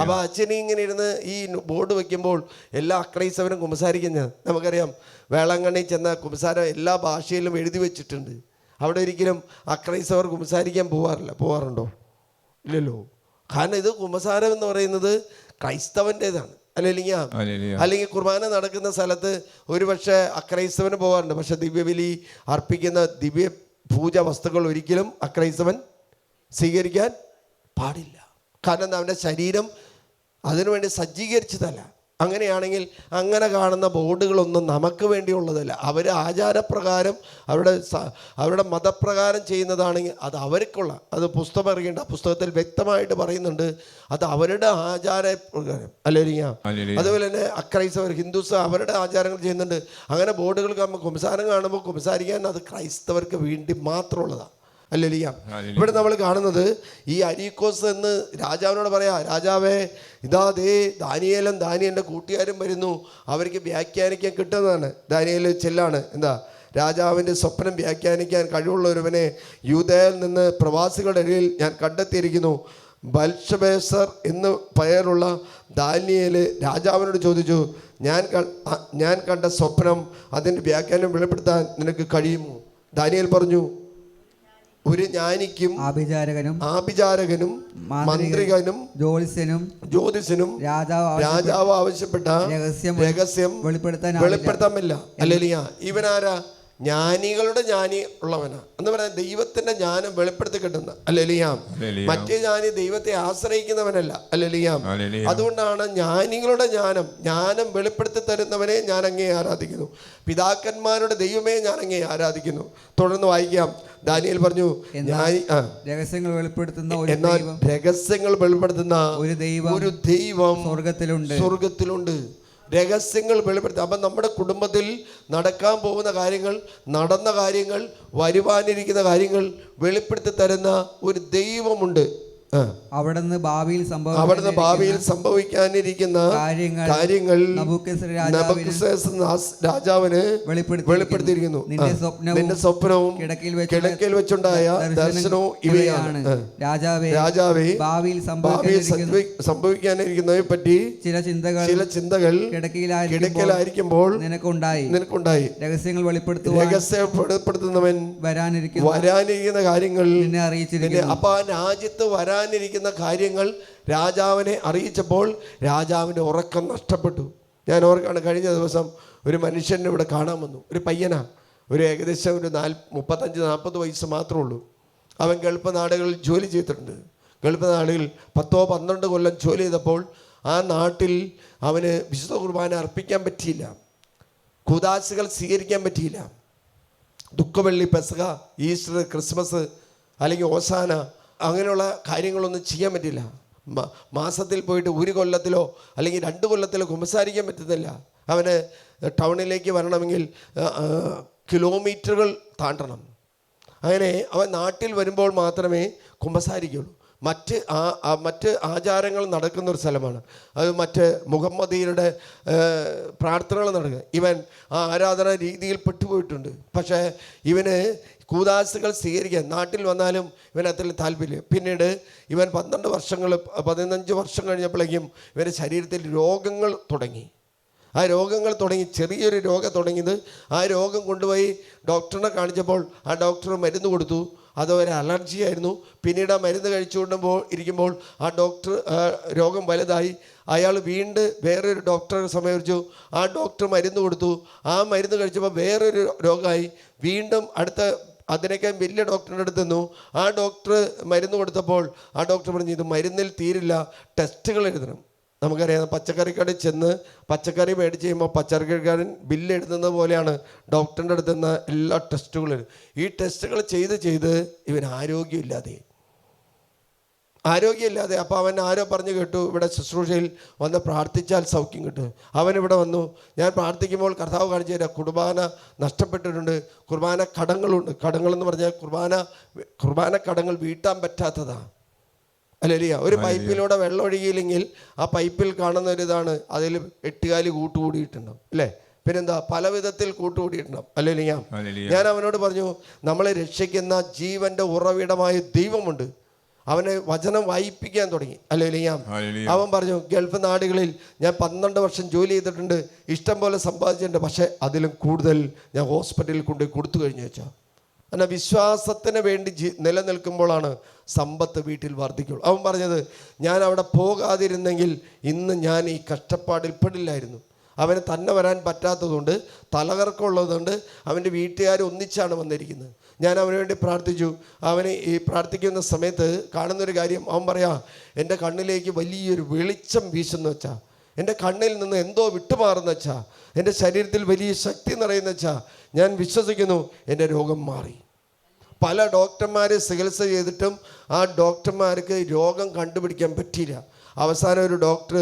അപ്പോൾ അച്ഛനെ ഇങ്ങനെ ഇരുന്ന് ഈ ബോർഡ് വയ്ക്കുമ്പോൾ എല്ലാ അക്രൈസ്തവരും കുമ്പസാരിക്കുന്നത് നമുക്കറിയാം. വേളാങ്കണ്ണി ചെന്ന കുമ്പസാരം എല്ലാ ഭാഷയിലും എഴുതി വെച്ചിട്ടുണ്ട്. അവിടെ ഒരിക്കലും അക്രൈസ്തവർ കുമ്പസാരിക്കാൻ പോവാറുണ്ടോ? ഇല്ലല്ലോ. കാരണം ഇത് കുമ്പസാരം എന്ന് പറയുന്നത് ക്രൈസ്തവൻ്റേതാണ്. അല്ലെങ്കിൽ കുർബാന നടക്കുന്ന സ്ഥലത്ത് ഒരുപക്ഷെ അക്രൈസ്തവന് പോകാറുണ്ട്. പക്ഷെ ദിവ്യബലി അർപ്പിക്കുന്ന ദിവ്യ പൂജ വസ്തുക്കൾ ഒരിക്കലും അക്രൈസ്തവൻ സ്വീകരിക്കാൻ പാടില്ല. കാരണം അവൻ്റെ ശരീരം അതിനുവേണ്ടി സജ്ജീകരിച്ചതല്ല. അങ്ങനെയാണെങ്കിൽ അങ്ങനെ കാണുന്ന ബോർഡുകളൊന്നും നമുക്ക് വേണ്ടിയുള്ളതല്ല. അവർ ആചാരപ്രകാരം അവരുടെ മതപ്രകാരം ചെയ്യുന്നതാണെങ്കിൽ അത് അവർക്കുള്ള, അത് പുസ്തകം അറിയേണ്ട. പുസ്തകത്തിൽ വ്യക്തമായിട്ട് പറയുന്നുണ്ട് അത് അവരുടെ ആചാരപ്രകാരം. അല്ലെങ്കിൽ അതുപോലെ തന്നെ അക്രൈസ്തവർ ഹിന്ദുസ് അവരുടെ ആചാരങ്ങൾ ചെയ്യുന്നുണ്ട്. അങ്ങനെ ബോർഡുകൾ കുമ്പസാരം കാണുമ്പോൾ കുമ്പസാരിക്കാൻ അത് ക്രൈസ്തവർക്ക് വേണ്ടി മാത്രമുള്ളതാണ്. അല്ലേലിയ. ഇവിടെ നമ്മൾ കാണുന്നത് ഈ അരീക്കോസ് എന്ന് രാജാവിനോട് പറയാ, രാജാവേ ഇതാ ദാനിയേലിൻ്റെ കൂട്ടുകാരും വരുന്നു, അവർക്ക് വ്യാഖ്യാനിക്കാൻ കിട്ടുന്നതാണ്. ദാനിയേൽ ചെല്ലാണ്, എന്താ രാജാവിൻ്റെ സ്വപ്നം വ്യാഖ്യാനിക്കാൻ കഴിവുള്ള ഒരുവനെ യൂദയിൽ നിന്ന് പ്രവാസികളുടെ ഇടയിൽ ഞാൻ കണ്ടെത്തിയിരിക്കുന്നു. ബൽഷബേസർ എന്ന് പേരുള്ള ദാനിയേൽ രാജാവിനോട് ചോദിച്ചു, ഞാൻ കണ്ട സ്വപ്നം അതിൻ്റെ വ്യാഖ്യാനം വെളിപ്പെടുത്താൻ നിനക്ക് കഴിയുമോ? ദാനിയേൽ പറഞ്ഞു, ഒരു ജ്ഞാനിക്കും ആഭിചാരകനും മന്ത്രികനും ജ്യോതിഷനും രാജാവ് ആവശ്യപ്പെട്ട രഹസ്യം വെളിപ്പെടുത്താൻ പറ്റില്ല. അല്ലേലിയ. ഇവനാരാ? ജ്ഞാനികളുടെ ജ്ഞാനി ഉള്ളവനാ എന്ന് പറയാൻ ദൈവത്തിന്റെ ജ്ഞാനം വെളിപ്പെടുത്തി കിട്ടുന്ന. അല്ലേലിയാം. മറ്റേ ജ്ഞാനി ദൈവത്തെ ആശ്രയിക്കുന്നവനല്ല. അല്ലേലിയാം. അതുകൊണ്ടാണ് ജ്ഞാനികളുടെ ജ്ഞാനം വെളിപ്പെടുത്തി തരുന്നവനെ ഞാൻ അങ്ങേ ആരാധിക്കുന്നു. പിതാക്കന്മാരുടെ ദൈവമേ ഞാൻ അങ്ങേ ആരാധിക്കുന്നു. തുടർന്ന് വായിക്കാം. ദാനിയേൽ പറഞ്ഞു, രഹസ്യങ്ങൾ വെളിപ്പെടുത്തുന്ന ഒരു ദൈവം സ്വർഗത്തിലുണ്ട്. രഹസ്യങ്ങൾ വെളിപ്പെടുത്തുക. അപ്പം നമ്മുടെ കുടുംബത്തിൽ നടക്കാൻ പോകുന്ന കാര്യങ്ങൾ, നടന്ന കാര്യങ്ങൾ, വരുവാനിരിക്കുന്ന കാര്യങ്ങൾ വെളിപ്പെടുത്തി തരുന്ന ഒരു ദൈവമുണ്ട്. അവിടുന്ന് ഭാവിയിൽ സംഭവിക്കാനിരിക്കുന്ന കാര്യങ്ങൾ രാജാവിന് വെളിപ്പെടുത്തിയിരിക്കുന്നു. നിന്റെ സ്വപ്നവും കിടക്കയിൽ വെച്ചുണ്ടായ ദർശനവും ഇവയാണ്. രാജാവേ ഭാവിയിൽ സംഭവിക്കാനിരിക്കുന്നതിനെ പറ്റി ചില ചിന്തകൾ കിടക്കയിലായിരിക്കുമ്പോൾ നിനക്കുണ്ടായി. രഹസ്യങ്ങൾ വെളിപ്പെടുത്തുന്നവൻ വരാനിരിക്കുന്ന കാര്യങ്ങൾ നിന്നെ അറിയിച്ചിരിക്കുന്നു. അപ്പൊ ആ രാജ്യത്ത് വരാനിരിക്കുന്ന കാര്യങ്ങൾ രാജാവിനെ അറിയിച്ചപ്പോൾ രാജാവിൻ്റെ ഉറക്കം നഷ്ടപ്പെട്ടു. ഞാൻ ഓർക്കാണ്, കഴിഞ്ഞ ദിവസം ഒരു മനുഷ്യനെ ഇവിടെ കാണാൻ വന്നു. ഒരു പയ്യനാ, ഒരു ഏകദേശം ഒരു 35-40 വയസ്സ് മാത്രമേ ഉള്ളൂ. അവൻ ഗൾഫ് നാടുകളിൽ ജോലി ചെയ്തിട്ടുണ്ട്. ഗൾഫ് നാടുകളിൽ 10-12 കൊല്ലം ജോലി ചെയ്തപ്പോൾ ആ നാട്ടിൽ അവന് വിശുദ്ധ കുർബാന അർപ്പിക്കാൻ പറ്റിയില്ല, കുദാശകൾ സ്വീകരിക്കാൻ പറ്റിയില്ല. ദുഃഖവെള്ളി, പെസഹ, ഈസ്റ്റർ, ക്രിസ്മസ് അല്ലെങ്കിൽ ഓശാന അങ്ങനെയുള്ള കാര്യങ്ങളൊന്നും ചെയ്യാൻ പറ്റില്ല. മാസത്തിൽ പോയിട്ട് 1 കൊല്ലത്തിലോ അല്ലെങ്കിൽ 2 കൊല്ലത്തിലോ കുമ്പസാരിക്കാൻ പറ്റുന്നില്ല. അവന് ടൗണിലേക്ക് വരണമെങ്കിൽ കിലോമീറ്ററുകൾ താണ്ടണം. അങ്ങനെ അവൻ നാട്ടിൽ വരുമ്പോൾ മാത്രമേ കുമ്പസാരിക്കുള്ളൂ. മറ്റ് ആചാരങ്ങൾ നടക്കുന്നൊരു സ്ഥലമാണ് അത്. മറ്റ് മുഹമ്മദീയരുടെ പ്രാർത്ഥനകൾ നടക്കുക. ഇവൻ ആ ആരാധന രീതിയിൽ പെട്ടുപോയിട്ടുണ്ട്. പക്ഷേ ഇവന് കൂദാശകൾ സ്വീകരിക്കാൻ നാട്ടിൽ വന്നാലും ഇവന് അത്ര താല്പര്യം. പിന്നീട് ഇവൻ 15 വർഷം കഴിഞ്ഞപ്പോഴേക്കും ഇവൻ്റെ ശരീരത്തിൽ രോഗങ്ങൾ തുടങ്ങി. ആ രോഗങ്ങൾ തുടങ്ങി, ചെറിയൊരു രോഗം തുടങ്ങിയത്. ആ രോഗം കൊണ്ടുപോയി ഡോക്ടറിനെ കാണിച്ചപ്പോൾ ആ ഡോക്ടർ മരുന്ന് കൊടുത്തു. അതൊരു അലർജി ആയിരുന്നു. പിന്നീട് ആ മരുന്ന് ഇരിക്കുമ്പോൾ ആ ഡോക്ടർ രോഗം വലുതായി. അയാൾ വീണ്ടും വേറൊരു ഡോക്ടറെ സമീപിച്ചു. ആ ഡോക്ടർ മരുന്ന് കൊടുത്തു. ആ മരുന്ന് കഴിച്ചപ്പോൾ വേറൊരു രോഗമായി. വീണ്ടും അതിനേക്കാൾ വലിയ ഡോക്ടറുടെ അടുത്ത് നിന്നു. ആ ഡോക്ടർ മരുന്ന് കൊടുത്തപ്പോൾ ആ ഡോക്ടർ പറഞ്ഞു, ഇത് മരുന്നിൽ തീരില്ല, ടെസ്റ്റുകൾ എഴുതണം. നമുക്കറിയാം, പച്ചക്കറിക്കടയിൽ ചെന്ന് പച്ചക്കറി മേടിച്ച് കഴിയുമ്പോൾ പച്ചക്കറിക്കാരൻ ബില്ല് എഴുതുന്നത് പോലെയാണ് ഡോക്ടറിൻ്റെ അടുത്ത് നിന്ന് എല്ലാ ടെസ്റ്റുകളും. ഈ ടെസ്റ്റുകൾ ചെയ്ത് ഇവൻ ആരോഗ്യമില്ലാതെ അപ്പോൾ അവൻ ആരോ പറഞ്ഞു കേട്ടു, ഇവിടെ ശുശ്രൂഷയിൽ വന്ന് പ്രാർത്ഥിച്ചാൽ സൗഖ്യം കിട്ടും. അവനിവിടെ വന്നു, ഞാൻ പ്രാർത്ഥിക്കുമ്പോൾ കർത്താവ് കാണിച്ചു തരാം, കുർബാന നഷ്ടപ്പെട്ടിട്ടുണ്ട്, കുർബാന കടങ്ങളുണ്ട്. കടങ്ങളെന്ന് പറഞ്ഞാൽ കുർബാന കടങ്ങൾ വീട്ടാൻ പറ്റാത്തതാണ്. അല്ലേലിയ. ഒരു പൈപ്പിലൂടെ വെള്ളം ഒഴുകിയില്ലെങ്കിൽ ആ പൈപ്പിൽ കാണുന്ന ഒരിതാണ്, അതിൽ 8 കാല് കൂട്ടുകൂടിയിട്ടുണ്ടാവും അല്ലേ, പിന്നെന്താ പല വിധത്തിൽ കൂട്ടുകൂടിയിട്ടുണ്ടാവും. അല്ലേലിയ. ഞാൻ അവനോട് പറഞ്ഞു, നമ്മളെ രക്ഷിക്കുന്ന ജീവന്റെ ഉറവിടമായ ദൈവമുണ്ട്. അവനെ വചനം വായിപ്പിക്കാൻ തുടങ്ങി. അല്ലേലിയ. അവൻ പറഞ്ഞു, ഗൾഫ് നാടുകളിൽ ഞാൻ 12 വർഷം ജോലി ചെയ്തിട്ടുണ്ട്, ഇഷ്ടം പോലെ സമ്പാദിച്ചിട്ടുണ്ട്, പക്ഷേ അതിലും കൂടുതൽ ഞാൻ ഹോസ്പിറ്റലിൽ കൊണ്ടുപോയി കൊടുത്തു കഴിഞ്ഞു വെച്ചാൽ. എന്നാൽ വിശ്വാസത്തിന് വേണ്ടി നിലനിൽക്കുമ്പോഴാണ് സമ്പത്ത് വീട്ടിൽ വർദ്ധിക്കുള്ളൂ. അവൻ പറഞ്ഞത്, ഞാൻ അവിടെ പോകാതിരുന്നെങ്കിൽ ഇന്ന് ഞാൻ ഈ കഷ്ടപ്പാടിൽ പെടില്ലായിരുന്നു. അവന് തന്നെ വരാൻ പറ്റാത്തതുകൊണ്ട്, തലകറക്കമുള്ളതുകൊണ്ട് അവൻ്റെ വീട്ടുകാർ ഒന്നിച്ചാണ് വന്നിരിക്കുന്നത്. ഞാൻ അവന് വേണ്ടി പ്രാർത്ഥിച്ചു. അവന് ഈ പ്രാർത്ഥിക്കുന്ന സമയത്ത് കാണുന്നൊരു കാര്യം, അവൻ പറയാ, എൻ്റെ കണ്ണിലേക്ക് വലിയൊരു വെളിച്ചം വീശുന്നു വെച്ചാൽ, എൻ്റെ കണ്ണിൽ നിന്ന് എന്തോ വിട്ടുമാറുന്ന വെച്ചാൽ, എൻ്റെ ശരീരത്തിൽ വലിയ ശക്തി നിറയുന്ന വെച്ചാൽ ഞാൻ വിശ്വസിക്കുന്നു എൻ്റെ രോഗം മാറി. പല ഡോക്ടർമാർ ചികിത്സ ചെയ്തിട്ടും ആ ഡോക്ടർമാർക്ക് രോഗം കണ്ടുപിടിക്കാൻ പറ്റിയില്ല. അവസാനം ഒരു ഡോക്ടർ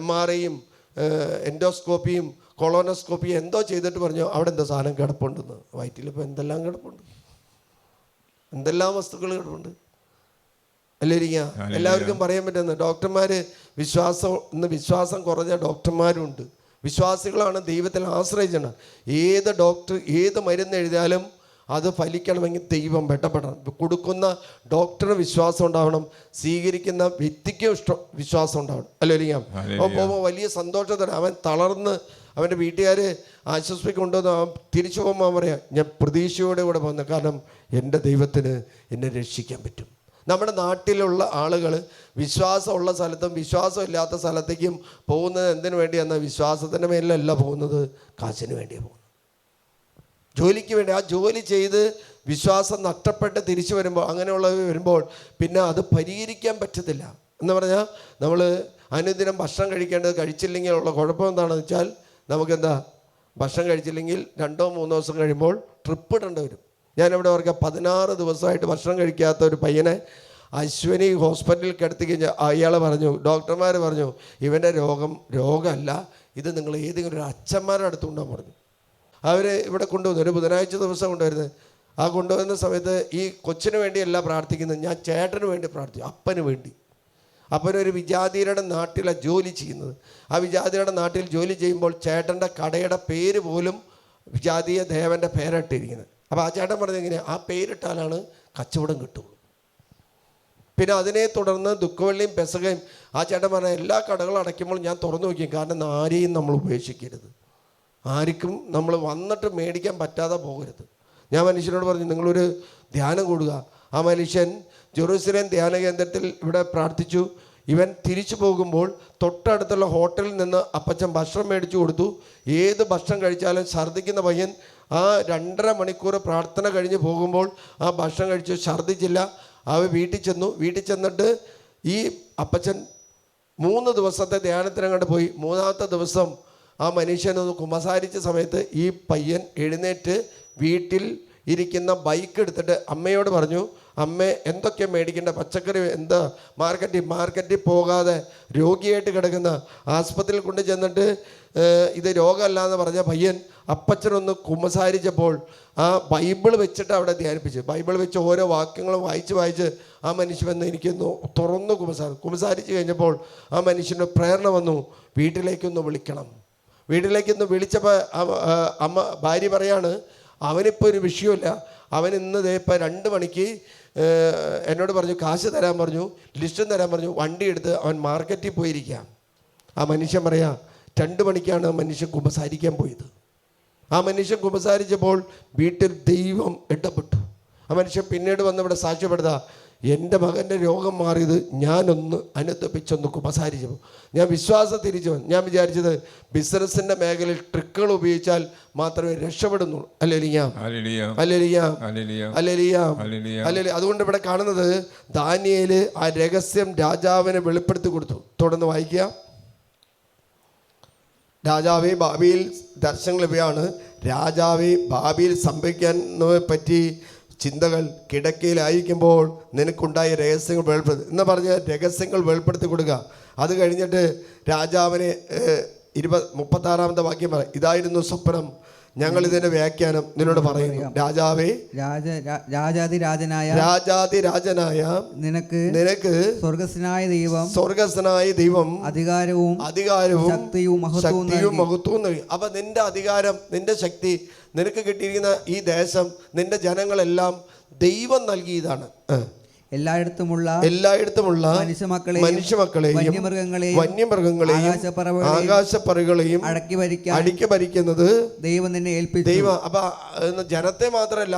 MRIയും എൻഡോസ്കോപ്പിയും കൊളോനോസ്കോപ്പിയും എന്തോ ചെയ്തിട്ട് പറഞ്ഞു, അവിടെ എന്തോ സാധനം കിടപ്പുണ്ടെന്ന്. വയറ്റിലിപ്പോൾ എന്തെല്ലാം കിടപ്പുണ്ട്, എന്തെല്ലാം വസ്തുക്കൾ കിടപ്പുണ്ട്. അല്ലേരിക്ക. എല്ലാവർക്കും പറയാൻ പറ്റുന്ന ഡോക്ടർമാർ വിശ്വാസം കുറഞ്ഞ ഡോക്ടർമാരുണ്ട്. വിശ്വാസികളാണ് ദൈവത്തിൽ ആശ്രയിക്കണം. ഏത് ഡോക്ടർ ഏത് മരുന്ന് എഴുതിയാലും അത് ഫലിക്കണമെങ്കിൽ ദൈവം ഇടപെടണം. കൊടുക്കുന്ന ഡോക്ടറിന് വിശ്വാസം ഉണ്ടാവണം, സ്വീകരിക്കുന്ന വ്യക്തിക്ക് വിശ്വാസം ഉണ്ടാവണം. അല്ലേരിക്കാം. അവൻ പോകുമ്പോൾ വലിയ സന്തോഷത്തോടെ അവൻ തളർന്ന് അവൻ്റെ വീട്ടുകാർ ആശ്വസിപ്പിക്കൊണ്ടുവന്ന് അവൻ തിരിച്ചു പോകുമ്പോൾ അവൻ പറയാം, ഞാൻ പ്രതീക്ഷയോടെ കൂടെ പോകുന്നു, കാരണം എൻ്റെ ദൈവത്തിന് എന്നെ രക്ഷിക്കാൻ പറ്റും. നമ്മുടെ നാട്ടിലുള്ള ആളുകൾ വിശ്വാസമുള്ള സ്ഥലത്തും വിശ്വാസമില്ലാത്ത സ്ഥലത്തേക്കും പോകുന്നത് എന്തിനു വേണ്ടിയാണ്? വിശ്വാസത്തിൻ്റെ മേലല്ല പോകുന്നത്, കാശിന് വേണ്ടിയാണ് പോകുന്നത്, ജോലിക്ക് വേണ്ടി. ആ ജോലി ചെയ്ത് വിശ്വാസം നഷ്ടപ്പെട്ട് തിരിച്ചു വരുമ്പോൾ, അങ്ങനെയുള്ളവർ വരുമ്പോൾ പിന്നെ അത് പരിഹരിക്കാൻ പറ്റത്തില്ല. എന്ന് പറഞ്ഞാൽ നമ്മൾ അനുദിനം ഭക്ഷണം കഴിക്കേണ്ടത് കഴിച്ചില്ലെങ്കിൽ ഉള്ള കുഴപ്പം എന്താണെന്ന് വെച്ചാൽ, നമുക്കെന്താ, ഭക്ഷണം കഴിച്ചില്ലെങ്കിൽ 2-3 ദിവസം കഴിയുമ്പോൾ ട്രിപ്പ് ഇടേണ്ടി വരും. ഞാനിവിടെ ഓർക്കുക, 16 ദിവസമായിട്ട് ഭക്ഷണം കഴിക്കാത്ത ഒരു പയ്യനെ അശ്വനി ഹോസ്പിറ്റലിൽ കിടത്തി കഴിഞ്ഞാൽ അയാൾ പറഞ്ഞു, ഡോക്ടർമാർ പറഞ്ഞു, ഇവൻ്റെ രോഗമല്ല ഇത്, നിങ്ങൾ ഏതെങ്കിലും ഒരു അച്ഛന്മാരുടെ അടുത്തുകൊണ്ടാണ് പറഞ്ഞു. അവർ ഇവിടെ കൊണ്ടുവന്നു, ഒരു ബുധനാഴ്ച ദിവസം കൊണ്ടുവരുന്നത്. ആ കൊണ്ടുവരുന്ന സമയത്ത് ഈ കൊച്ചിന് വേണ്ടിയല്ല പ്രാർത്ഥിക്കുന്നത്, ഞാൻ ചേട്ടന് വേണ്ടി പ്രാർത്ഥിച്ചു, അപ്പന് വേണ്ടി. അപ്പനൊരു വിജാതിയുടെ നാട്ടിലാണ് ജോലി ചെയ്യുന്നത്. ആ വിജാതിയുടെ നാട്ടിൽ ജോലി ചെയ്യുമ്പോൾ ചേട്ടൻ്റെ കടയുടെ പേര് പോലും വിജാതീയ ദേവൻ്റെ പേരിട്ടിരിക്കുന്നത്. അപ്പോൾ ആ ചേട്ടൻ പറഞ്ഞത് എങ്ങനെയാണ്, ആ പേരിട്ടാലാണ് കച്ചവടം കിട്ടുള്ളൂ. പിന്നെ അതിനെ തുടർന്ന് ദുഃഖവെള്ളിയും പെസകയും ആ ചേട്ടൻ പറഞ്ഞ എല്ലാ കടകളും അടയ്ക്കുമ്പോൾ ഞാൻ തുറന്നു നോക്കി, കാരണം ആരെയും നമ്മൾ ഉപേക്ഷിക്കരുത്, ആർക്കും നമ്മൾ വന്നിട്ട് മേടിക്കാൻ പറ്റാതെ പോകരുത്. ഞാൻ മനുഷ്യനോട് പറഞ്ഞു, നിങ്ങളൊരു ധ്യാനം കൂടുക. ആ മനുഷ്യൻ ജെറൂസലേം ധ്യാന കേന്ദ്രത്തിൽ ഇവിടെ പ്രാർത്ഥിച്ചു. ഇവൻ തിരിച്ചു പോകുമ്പോൾ തൊട്ടടുത്തുള്ള ഹോട്ടലിൽ നിന്ന് അപ്പച്ചൻ ഭക്ഷണം മേടിച്ചു കൊടുത്തു. ഏത് ഭക്ഷണം കഴിച്ചാലും ഛർദ്ദിക്കുന്ന പയ്യൻ ആ 2.5 മണിക്കൂർ പ്രാർത്ഥന കഴിഞ്ഞ് പോകുമ്പോൾ ആ ഭക്ഷണം കഴിച്ചു, ഛർദ്ദിച്ചില്ല. അവ വീട്ടിൽ ചെന്നു. വീട്ടിൽ ചെന്നിട്ട് ഈ അപ്പച്ചൻ 3 ദിവസത്തെ ധ്യാനത്തിനങ്ങോട്ട് പോയി. 3-ാമത്തെ ദിവസം ആ മനുഷ്യനൊന്ന് കുമ്പസാരിച്ച സമയത്ത് ഈ പയ്യൻ എഴുന്നേറ്റ് വീട്ടിൽ ഇരിക്കുന്ന ബൈക്ക് എടുത്തിട്ട് അമ്മയോട് പറഞ്ഞു, അമ്മേ എന്തൊക്കെ മേടിക്കേണ്ട, പച്ചക്കറി എന്താ, മാർക്കറ്റിൽ പോകാതെ രോഗിയായിട്ട് കിടക്കുന്ന ആസ്പത്രിയിൽ കൊണ്ട് ചെന്നിട്ട് ഇത് രോഗമല്ല എന്ന് പറഞ്ഞ പയ്യൻ അപ്പച്ചനൊന്ന് കുമ്പസാരിച്ചപ്പോൾ ആ ബൈബിൾ വെച്ചിട്ട് അവിടെ ധ്യാനിപ്പിച്ചു. ബൈബിൾ വെച്ച് ഓരോ വാക്യങ്ങളും വായിച്ച് ആ മനുഷ്യൻ വന്ന് എനിക്കൊന്ന് തുറന്നു കുമ്പസാരിച്ച് കഴിഞ്ഞപ്പോൾ ആ മനുഷ്യന് പ്രേരണ വന്നു, വീട്ടിലേക്കൊന്ന് വിളിക്കണം. വീട്ടിലേക്കൊന്ന് വിളിച്ചപ്പോൾ ഭാര്യ പറയാണ്, അവനിപ്പോൾ ഒരു വിഷയമില്ല, അവൻ ഇന്ന് ഇപ്പം 2 മണിക്ക് എന്നോട് പറഞ്ഞു, കാശ് തരാൻ പറഞ്ഞു, ലിസ്റ്റും തരാൻ പറഞ്ഞു, വണ്ടി എടുത്ത് അവൻ മാർക്കറ്റിൽ പോയിരിക്കാം. ആ മനുഷ്യൻ പറയാം, 2 മണിക്കാണ് ആ മനുഷ്യൻ കുമ്പസാരിക്കാൻ പോയത്. ആ മനുഷ്യൻ കുമ്പസാരിച്ചപ്പോൾ വീട്ടിൽ ദൈവം ഇടപെട്ടു. ആ മനുഷ്യൻ പിന്നീട് വന്ന് ഇവിടെ സാക്ഷ്യപ്പെടുത്തുക, എൻ്റെ മകൻ്റെ രോഗം മാറിയത് ഞാനൊന്ന് അനുദപിച്ചൊന്ന് കുമ്പസാരിച്ചു. ഞാൻ വിശ്വാസം തിരിച്ചു. ഞാൻ വിചാരിച്ചത് ബിസിനസ്സിൻ്റെ മേഖലയിൽ ട്രിക്കുകൾ ഉപയോഗിച്ചാൽ മാത്രമേ രക്ഷപ്പെടുന്നുള്ളൂ. അല്ലേലിയ. അതുകൊണ്ട് ഇവിടെ കാണുന്നത് ദാനിയേൽ ആ രഹസ്യം രാജാവിനെ വെളിപ്പെടുത്തി കൊടുത്തു. തുടർന്ന് വായിക്കുക. രാജാവേ ബാബിയിൽ ദർശനങ്ങൾ ഇവയാണ്. രാജാവേ ബാബിയിൽ സംഭവിക്കാനെ പറ്റി ചിന്തകൾ കിടക്കയിലായിരിക്കുമ്പോൾ നിനക്കുണ്ടായ രഹസ്യങ്ങൾ വെളിപ്പെടുത്തി എന്ന് പറഞ്ഞ് രഹസ്യങ്ങൾ വെളിപ്പെടുത്തി കൊടുക്കുക. അത് കഴിഞ്ഞിട്ട് രാജാവിനെ 36-ാമത്തെ വാക്യം പറ. ഇതായിരുന്നു സ്വപ്നം, ഞങ്ങൾ ഇതിന്റെ വ്യാഖ്യാനം നിന്നോട് പറയുന്നു. രാജാവേ, രാജാതിരാജനായ നിനക്ക് സ്വർഗസ്നായ ദൈവം അധികാരവും ശക്തിയും മഹത്വവും നൽകി. അപ്പൊ നിന്റെ അധികാരം, നിന്റെ ശക്തി, നിനക്ക് കിട്ടിയിരിക്കുന്ന ഈ ദേശം, നിന്റെ ജനങ്ങളെല്ലാം ദൈവം നൽകിയതാണ്. എല്ലായിടത്തുമുള്ള മനുഷ്യമക്കളെയും വന്യമൃഗങ്ങളെയും ആകാശപ്പറകളെയും അടക്കി ഭരിക്കുന്നത് ദൈവം നിന്നെ ഏൽപ്പിച്ചു. ദൈവം അപ്പൊ ജനത്തെ മാത്രമല്ല,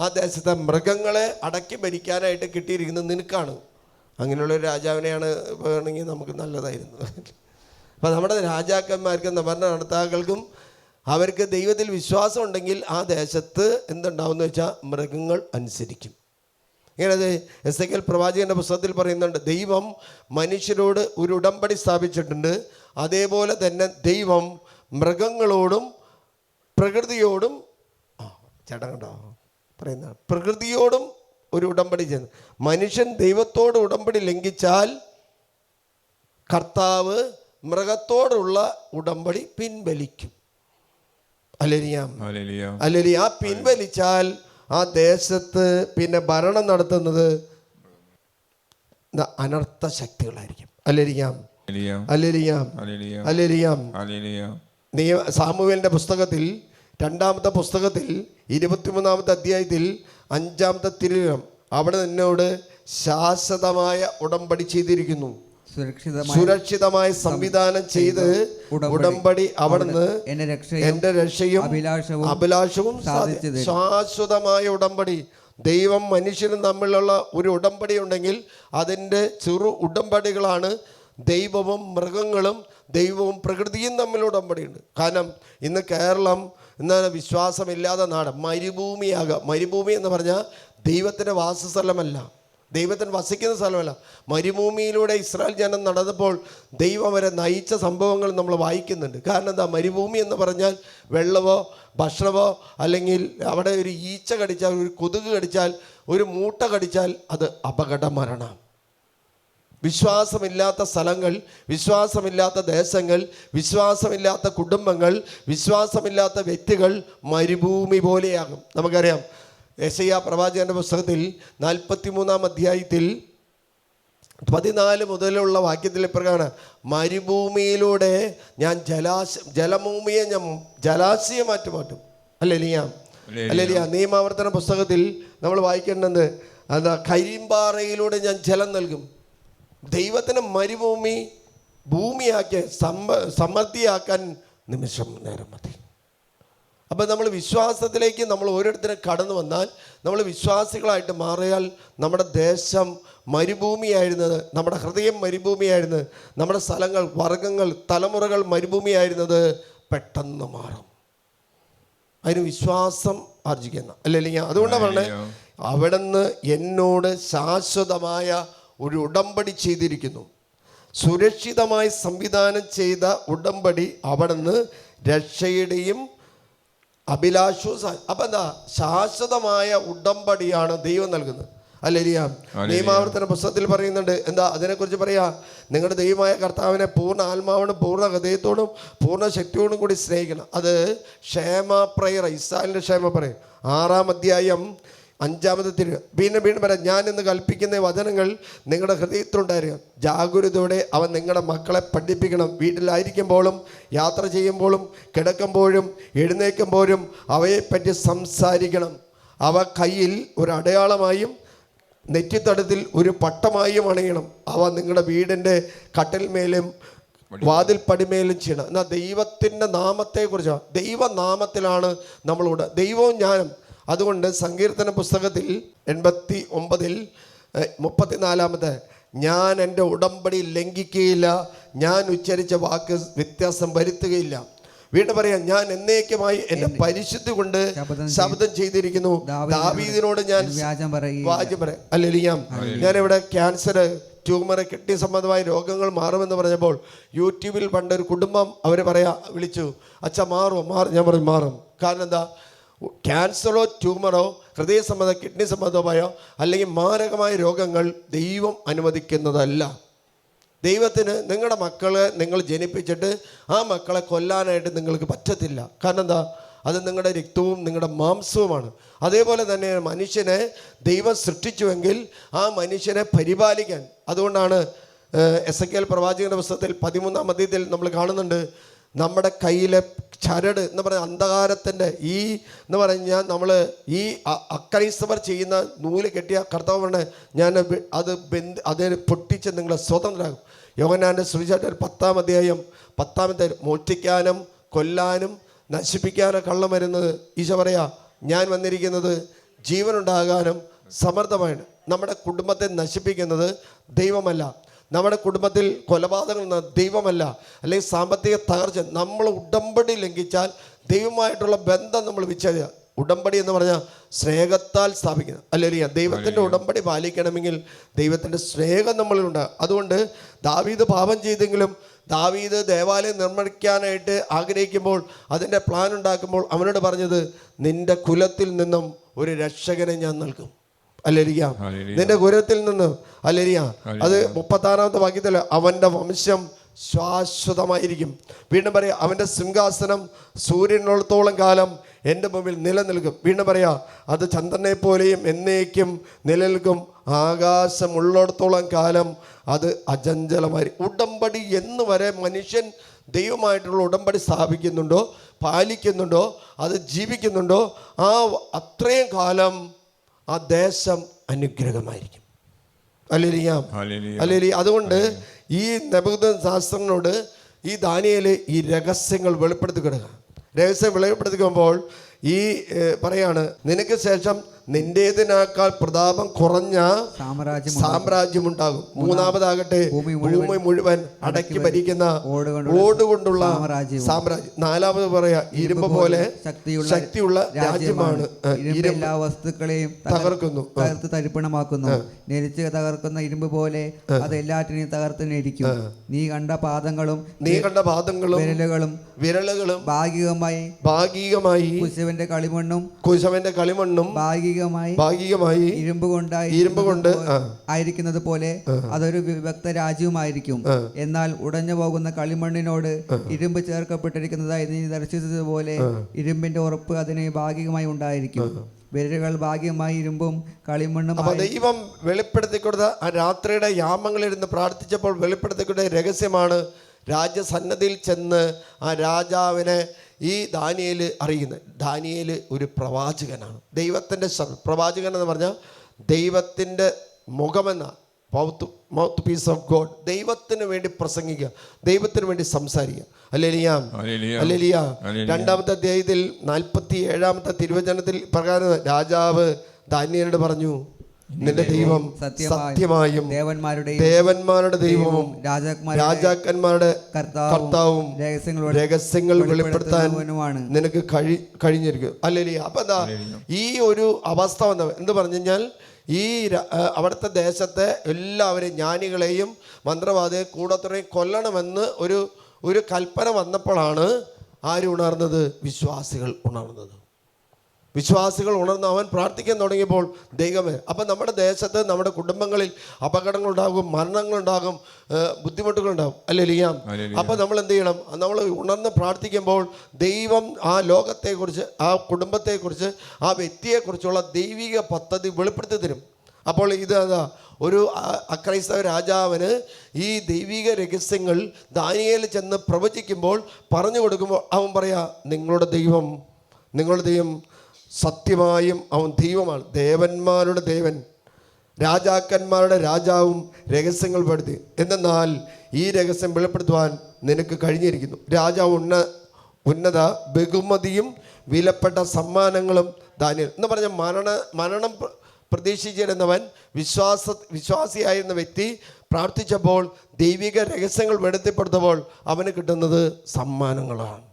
ആ ദേശത്തെ മൃഗങ്ങളെ അടക്കി ഭരിക്കാനായിട്ട് കിട്ടിയിരിക്കുന്നത് നിനക്കാണ്. അങ്ങനെയുള്ളൊരു രാജാവിനെയാണ് വേണമെങ്കിൽ നമുക്ക് നല്ലതായിരുന്നു. അപ്പം നമ്മുടെ രാജാക്കന്മാർക്കും ഭരണകർത്താക്കൾക്കും അവർക്ക് ദൈവത്തിൽ വിശ്വാസം ഉണ്ടെങ്കിൽ ആ ദേശത്ത് എന്തുണ്ടാവുമെന്ന് വെച്ചാൽ മൃഗങ്ങൾ അനുസരിക്കും. ഇങ്ങനെ എസെക്കിയേൽ പ്രവാചകന്റെ പുസ്തകത്തിൽ പറയുന്നുണ്ട്, ദൈവം മനുഷ്യരോട് ഒരു ഉടമ്പടി സ്ഥാപിച്ചിട്ടുണ്ട്. അതേപോലെ തന്നെ ദൈവം മൃഗങ്ങളോടും പ്രകൃതിയോടും ചേട്ടങ്ങട്ടോ പറയുന്ന പ്രകൃതിയോടും ഒരു ഉടമ്പടി ചെയ്യുന്നു. മനുഷ്യൻ ദൈവത്തോട് ഉടമ്പടി ലംഘിച്ചാൽ കർത്താവ് മൃഗത്തോടുള്ള ഉടമ്പടി പിൻവലിക്കും. അല്ലേലിയ. ആ പിൻവലിച്ചാൽ ആ ദേശത്ത് പിന്നെ ഭരണം നടത്തുന്നത് അനർത്ഥ ശക്തികളായിരിക്കും. സാമുവേലിന്റെ പുസ്തകത്തിൽ 2-ാമത്തെ പുസ്തകത്തിൽ 23-ാമത്തെ അധ്യായത്തിൽ 5-ാമത്തെ തിരുവചനം, അവിടെ നിന്നോട് ശാശ്വതമായ ഉടമ്പടി ചെയ്തിരിക്കുന്നു. സുരക്ഷിതമായ സംവിധാനം ചെയ്ത് ഉടമ്പടി അവിടുന്ന് എന്റെ രക്ഷയും അഭിലാഷവും ശാശ്വതമായ ഉടമ്പടി. ദൈവം മനുഷ്യനും തമ്മിലുള്ള ഒരു ഉടമ്പടി ഉണ്ടെങ്കിൽ അതിൻ്റെ ചെറു ഉടമ്പടികളാണ് ദൈവവും മൃഗങ്ങളും ദൈവവും പ്രകൃതിയും തമ്മിൽ ഉടമ്പടിയുണ്ട്. കാരണം ഇന്ന് കേരളം എന്നാൽ വിശ്വാസമില്ലാത്ത നാട്, മരുഭൂമി എന്ന് പറഞ്ഞാൽ ദൈവത്തിൻ്റെ വാസസ്ഥലമല്ല, ദൈവത്തിന് വസിക്കുന്ന സ്ഥലമല്ല. മരുഭൂമിയിലൂടെ ഇസ്രായേൽ ജനം നടന്നപ്പോൾ ദൈവം അവരെ നയിച്ച സംഭവങ്ങൾ നമ്മൾ വായിക്കുന്നുണ്ട്. കാരണം എന്താ, മരുഭൂമി എന്ന് പറഞ്ഞാൽ വെള്ളമോ ഭക്ഷണമോ അല്ലെങ്കിൽ അവിടെ ഒരു ഈച്ച കടിച്ചാൽ, ഒരു കൊതുക് കടിച്ചാൽ, ഒരു മൂട്ട കടിച്ചാൽ അത് അപകട മരണം. വിശ്വാസമില്ലാത്ത സ്ഥലങ്ങൾ, വിശ്വാസമില്ലാത്ത ദേശങ്ങൾ, വിശ്വാസമില്ലാത്ത കുടുംബങ്ങൾ, വിശ്വാസമില്ലാത്ത വ്യക്തികൾ മരുഭൂമി പോലെയാകും. നമുക്കറിയാം യെശയ്യാ പ്രവാചകന്റെ പുസ്തകത്തിൽ 43-ാം അധ്യായത്തിൽ 14 മുതലുള്ള വാക്യത്തിൽ ഇപ്രകാരം, മരുഭൂമിയിലൂടെ ഞാൻ ജലഭൂമിയെ ഞാൻ ജലാശയമാറ്റി മാറ്റും. അല്ലേലിയ. നിയമാവർത്തന പുസ്തകത്തിൽ നമ്മൾ വായിക്കേണ്ടത് എന്താ, കരിമ്പാറയിലൂടെ ഞാൻ ജലം നൽകും. ദൈവത്തിന് മരുഭൂമി ഭൂമിയാക്കി സമൃദ്ധിയാക്കാൻ നിമിഷം നേരം മതി. അപ്പം നമ്മൾ വിശ്വാസത്തിലേക്ക് നമ്മൾ ഓരോരുത്തരും കടന്നു വന്നാൽ, നമ്മൾ വിശ്വാസികളായിട്ട് മാറിയാൽ നമ്മുടെ ദേശം മരുഭൂമിയായിരുന്നത്, നമ്മുടെ ഹൃദയം മരുഭൂമിയായിരുന്നത്, നമ്മുടെ സ്ഥലങ്ങൾ, വർഗങ്ങൾ, തലമുറകൾ മരുഭൂമിയായിരുന്നത് പെട്ടെന്ന് മാറും. അതിന് വിശ്വാസം ആർജിക്കുന്ന അല്ലെങ്കിൽ അതുകൊണ്ടാണ് പറഞ്ഞത്, അവിടുന്ന് എന്നോട് ശാശ്വതമായ ഒരു ഉടമ്പടി ചെയ്തിരിക്കുന്നു. സുരക്ഷിതമായി സംവിധാനം ചെയ്ത ഉടമ്പടി അവിടുന്ന് രക്ഷയുടെയും അഭിലാഷവും. അപ്പം എന്താ, ശാശ്വതമായ ഉടമ്പടിയാണ് ദൈവം നൽകുന്നത്. നിയമാവർത്തന പുസ്തകത്തിൽ പറയുന്നുണ്ട്, എന്താ അതിനെക്കുറിച്ച് പറയാ, നിങ്ങളുടെ ദൈവമായ കർത്താവിനെ പൂർണ്ണ ആത്മാവിനും പൂർണ്ണ ഹൃദയത്തോടും പൂർണ്ണ ശക്തിയോടും കൂടി സ്നേഹിക്കണം. അത് ക്ഷേമ പ്രയർ, ഇസ്രായേലിൻ്റെ ക്ഷേമ പ്രയർ 6-ാം അധ്യായം 5-ാമത്തെ വീണ്ടും പറയാം, ഞാൻ ഇന്ന് കൽപ്പിക്കുന്ന വചനങ്ങൾ നിങ്ങളുടെ ഹൃദയത്തിലുണ്ടായിരിക്കും. ജാഗരൂകതയോടെ അവൻ നിങ്ങളുടെ മക്കളെ പഠിപ്പിക്കണം. വീട്ടിലായിരിക്കുമ്പോഴും യാത്ര ചെയ്യുമ്പോഴും കിടക്കുമ്പോഴും എഴുന്നേൽക്കുമ്പോഴും അവയെപ്പറ്റി സംസാരിക്കണം. അവ കയ്യിൽ ഒരു അടയാളമായും നെറ്റിത്തടത്തിൽ ഒരു പട്ടമായും അണിയണം. അവ നിങ്ങളുടെ വീടിൻ്റെ കട്ടിൽമേലും വാതിൽ പടിമേലും ചെയ്യണം. എന്നാൽ ദൈവത്തിൻ്റെ നാമത്തെക്കുറിച്ചാണ്, ദൈവനാമത്തിലാണ് നമ്മളോട്. ദൈവവും ജ്ഞാനം, അതുകൊണ്ട് സങ്കീർത്തന പുസ്തകത്തിൽ 89 34 ഞാൻ എൻ്റെ ഉടമ്പടി ലംഘിക്കുകയില്ല, ഞാൻ ഉച്ചരിച്ച വാക്ക് വ്യത്യാസം വരുത്തുകയില്ല. വീണ്ടും പറയാം, ഞാൻ എന്നേക്കുമായി എൻ്റെ പരിശുദ്ധി കൊണ്ട് ശബ്ദം ചെയ്തിരിക്കുന്നു. ദാവീദിനോട് ഞാൻ വ്യാജം പറയാം. ഹല്ലേലൂയ. ഞാനിവിടെ ക്യാൻസർ, ട്യൂമർ, കിഡ്നി സംബന്ധമായ രോഗങ്ങൾ മാറുമെന്ന് പറഞ്ഞപ്പോൾ യൂട്യൂബിൽ പണ്ടൊരു കുടുംബം അവർ വിളിച്ചു, അച്ഛാ മാറുമോ? ഞാൻ പറഞ്ഞു മാറും. കാരണം എന്താ? ക്യാൻസറോ ട്യൂമറോ ഹൃദയ സംബന്ധ കിഡ്നി സംബന്ധമായോ അല്ലെങ്കിൽ മാരകമായ രോഗങ്ങൾ ദൈവം അനുവദിക്കുന്നതല്ല. ദൈവത്തിന് നിങ്ങളുടെ മക്കളെ നിങ്ങൾ ജനിപ്പിച്ചിട്ട് ആ മക്കളെ കൊല്ലാനായിട്ട് നിങ്ങൾക്ക് പറ്റത്തില്ല. കാരണം എന്താ? അത് നിങ്ങളുടെ രക്തവും നിങ്ങളുടെ മാംസവുമാണ്. അതേപോലെ തന്നെ മനുഷ്യനെ ദൈവം സൃഷ്ടിച്ചുവെങ്കിൽ ആ മനുഷ്യനെ പരിപാലിക്കാൻ, അതുകൊണ്ടാണ് എസെക്കിയേൽ പ്രവാചകന്റെ പുസ്തകത്തിൽ 13-ാം അധ്യായത്തിൽ നമ്മൾ കാണുന്നുണ്ട്, നമ്മുടെ കയ്യിലെ ചരട് എന്ന് പറയുന്ന അന്ധകാരത്തിൻ്റെ എന്ന് പറഞ്ഞാൽ നമ്മൾ ഈ അക്രൈസ്തവർ ചെയ്യുന്ന നൂല് കെട്ടിയ കർത്താവ് പറഞ്ഞ ഞാൻ അതിനെ പൊട്ടിച്ച് നിങ്ങളെ സ്വതന്ത്രരാകും. യോഹന്നാൻ്റെ സുവിശേഷം 10-ാം അധ്യായം 10-ാമത്തെ മോഷ്ടിക്കാനും കൊല്ലാനും നശിപ്പിക്കാനും കള്ളം വരുന്നത് ഈശോ പറയാ, ഞാൻ വന്നിരിക്കുന്നത് ജീവനുണ്ടാകാനും സമർത്ഥമാണ്. നമ്മുടെ കുടുംബത്തെ നശിപ്പിക്കുന്നത് ദൈവമല്ല, നമ്മുടെ കുടുംബത്തിൽ കൊലപാതകങ്ങൾ ദൈവമല്ല, അല്ലെങ്കിൽ സാമ്പത്തിക തകർച്ച. നമ്മൾ ഉടമ്പടി ലംഘിച്ചാൽ ദൈവമായിട്ടുള്ള ബന്ധം നമ്മൾ വിച്ഛേദിക്കുക. ഉടമ്പടി എന്ന് പറഞ്ഞാൽ സ്നേഹത്താൽ സ്ഥാപിക്കുന്നത്. അല്ലെങ്കിൽ ദൈവത്തിൻ്റെ ഉടമ്പടി പാലിക്കണമെങ്കിൽ ദൈവത്തിൻ്റെ സ്നേഹം നമ്മളിലുണ്ടാകും. അതുകൊണ്ട് ദാവീദ് പാപം ചെയ്തെങ്കിലും ദാവീദ് ദേവാലയം നിർമ്മിക്കാനായിട്ട് ആഗ്രഹിക്കുമ്പോൾ, അതിൻ്റെ പ്ലാൻ ഉണ്ടാക്കുമ്പോൾ അവനോട് പറഞ്ഞത്, നിന്റെ കുലത്തിൽ നിന്നും ഒരു രക്ഷകനെ ഞാൻ നൽകും. ഹല്ലേലൂയ. നിന്റെ കുലത്തിൽ നിന്ന്. ഹല്ലേലൂയ. അത് 36-ാമത്തെ വാക്യത്തിൽ അവൻ്റെ വംശം ശാശ്വതമായിരിക്കും. വീണ്ടും പറയാം, അവൻ്റെ സിംഹാസനം സൂര്യനുള്ളത്തോളം കാലം എൻ്റെ മുമ്പിൽ നിലനിൽക്കും. വീണ്ടും പറയാം, അത് ചന്ദ്രനെ പോലെയും എന്നേക്കും നിലനിൽക്കും. ആകാശമുള്ളിടത്തോളം കാലം അത് അചഞ്ചലമായി. ഉടമ്പടി എന്ന് വരെ മനുഷ്യൻ ദൈവമായിട്ടുള്ള ഉടമ്പടി സ്ഥാപിക്കുന്നുണ്ടോ, പാലിക്കുന്നുണ്ടോ, അത് ജീവിക്കുന്നുണ്ടോ, അത്രയും കാലം ആ ദേശം അനുഗ്രഹമായിരിക്കും. ഹല്ലേലൂയ. ഹല്ലേലൂയ. അതുകൊണ്ട് ഈ നെബൂഖദ്നേസറിനോട് ഈ ദാനിയേല് ഈ രഹസ്യങ്ങൾ വെളിപ്പെടുത്തി കൊടുക്കുക. രഹസ്യം വെളിപ്പെടുത്തിക്കുമ്പോൾ പറയാണ്, നിനക്ക് ശേഷം നിന്റേതിനേക്കാൾ പ്രതാപം കുറഞ്ഞ സാമ്രാജ്യമുണ്ടാകും. മൂന്നാമതാകട്ടെ ഭൂമി മുഴുവൻ അടക്കി ഭരിക്കുന്ന ഓടുകൊണ്ടുള്ള സാമ്രാജ്യം. നാലാമത് പറയാ, ഇരുമ്പ് പോലെ ശക്തിയുള്ള രാജ്യമാണ്. എല്ലാ വസ്തുക്കളെയും തകർക്കുന്നു, തരിപ്പണമാക്കുന്നു. നെരിച്ച് തകർക്കുന്ന ഇരുമ്പ് പോലെ അത് എല്ലാറ്റിനെയും തകർത്തിരിക്കും. നീ കണ്ട പാദങ്ങളും വിരലുകളും ഭാഗികമായി കുശവന്റെ കളിമണ്ണും ഭാഗികമായി ഇരുമ്പ് കൊണ്ട് ആയിരിക്കുന്നത് പോലെ അതൊരു വിഭക്ത രാജ്യവുമായിരിക്കും. എന്നാൽ ഉടഞ്ഞു പോകുന്ന കളിമണ്ണിനോട് ഇരുമ്പ് ചേർക്കപ്പെട്ടിരിക്കുന്നതായി നീ ദർശിച്ചതുപോലെ ഇരുമ്പിന്റെ ഉറപ്പ് അതിന് ഭാഗികമായി ഉണ്ടായിരിക്കും. വിരലുകൾ ഭാഗ്യമായി ഇരുമ്പും കളിമണ്ണും. ദൈവം വെളിപ്പെടുത്തി കൊടുത്ത ആ രാത്രിയുടെ യാമങ്ങളിരുന്ന് പ്രാർത്ഥിച്ചപ്പോൾ വെളിപ്പെടുത്തി കൊടുത്ത രഹസ്യമാണ് രാജസന്നദ്ധിയിൽ ചെന്ന് ആ രാജാവിനെ ഈ ദാനിയേൽ അറിയുന്നത്. ദാനിയേൽ ഒരു പ്രവാചകനാണ്, ദൈവത്തിൻ്റെ പ്രവാചകൻ എന്ന് പറഞ്ഞാൽ ദൈവത്തിൻ്റെ മുഖമെന്ന മൗത്ത് പീസ് ഓഫ് ഗോഡ്. ദൈവത്തിന് വേണ്ടി പ്രസംഗിക്കുക, ദൈവത്തിന് വേണ്ടി സംസാരിക്കുക. ഹല്ലേലൂയ. ഹല്ലേലൂയ. 2-ാമത്തെ അധ്യായത്തിൽ 47-ാമത്തെ തിരുവചനത്തിൽ പ്രകാരം രാജാവ് ദാനിയേലോട് പറഞ്ഞു, നിന്റെ ദൈവം സത്യമായും ദേവന്മാരുടെ ദൈവവും രാജാക്കന്മാരുടെ കർത്താവും രഹസ്യങ്ങൾ വെളിപ്പെടുത്താൻ നിനക്ക് കഴിഞ്ഞിരിക്കും. ഹല്ലേലൂയ. അപ്പൊ എന്താ ഈ ഒരു അവസ്ഥ എന്ത് പറഞ്ഞു കഴിഞ്ഞാൽ, ഈ അവിടുത്തെ ദേശത്തെ എല്ലാവരെയും ജ്ഞാനികളെയും മന്ത്രവാദിയെ കൂടത്തരെയും കൊല്ലണമെന്ന് ഒരു കൽപ്പന വന്നപ്പോഴാണ് ആര് ഉണർന്നത്? വിശ്വാസികൾ ഉണർന്നത്. വിശ്വാസികൾ ഉണർന്ന് അവൻ പ്രാർത്ഥിക്കാൻ തുടങ്ങിയപ്പോൾ ദൈവമേ. അപ്പം നമ്മുടെ ദേശത്ത്, നമ്മുടെ കുടുംബങ്ങളിൽ അപകടങ്ങളുണ്ടാകും, മരണങ്ങളുണ്ടാകും, ബുദ്ധിമുട്ടുകളുണ്ടാകും. ഹല്ലേലൂയ. അപ്പം നമ്മൾ എന്ത് ചെയ്യണം? നമ്മൾ ഉണർന്ന് പ്രാർത്ഥിക്കുമ്പോൾ ദൈവം ആ ലോകത്തെക്കുറിച്ച്, ആ കുടുംബത്തെക്കുറിച്ച്, ആ വ്യക്തിയെക്കുറിച്ചുള്ള ദൈവിക പദ്ധതി വെളിപ്പെടുത്തി തരും. അപ്പോൾ ഒരു അക്രൈസ്തവ രാജാവിന് ഈ ദൈവിക രഹസ്യങ്ങൾ ദാനിയേൽ ചെന്ന് പ്രവചിക്കുമ്പോൾ പറഞ്ഞു കൊടുക്കുമ്പോൾ അവൻ പറയാ, നിങ്ങളുടെ ദൈവം സത്യമായും അവൻ ദൈവമാണ്, ദേവന്മാരുടെ ദേവൻ, രാജാക്കന്മാരുടെ രാജാവും രഹസ്യങ്ങൾ പെടുത്തി. എന്നാൽ ഈ രഹസ്യം വെളിപ്പെടുത്തുവാൻ നിനക്ക് കഴിഞ്ഞിരിക്കുന്നു. രാജാവ് ഉന്നത ബഹുമതിയും വിലപ്പെട്ട സമ്മാനങ്ങളും ദാനിയേൽ എന്ന് പറഞ്ഞ മരണം പ്രതീക്ഷിച്ചിരുന്നവൻ വിശ്വാസിയായിരുന്ന വ്യക്തി പ്രാർത്ഥിച്ചപ്പോൾ ദൈവിക രഹസ്യങ്ങൾ വെളിപ്പെടുത്തപ്പോൾ അവന് കിട്ടുന്നത് സമ്മാനങ്ങളാണ്.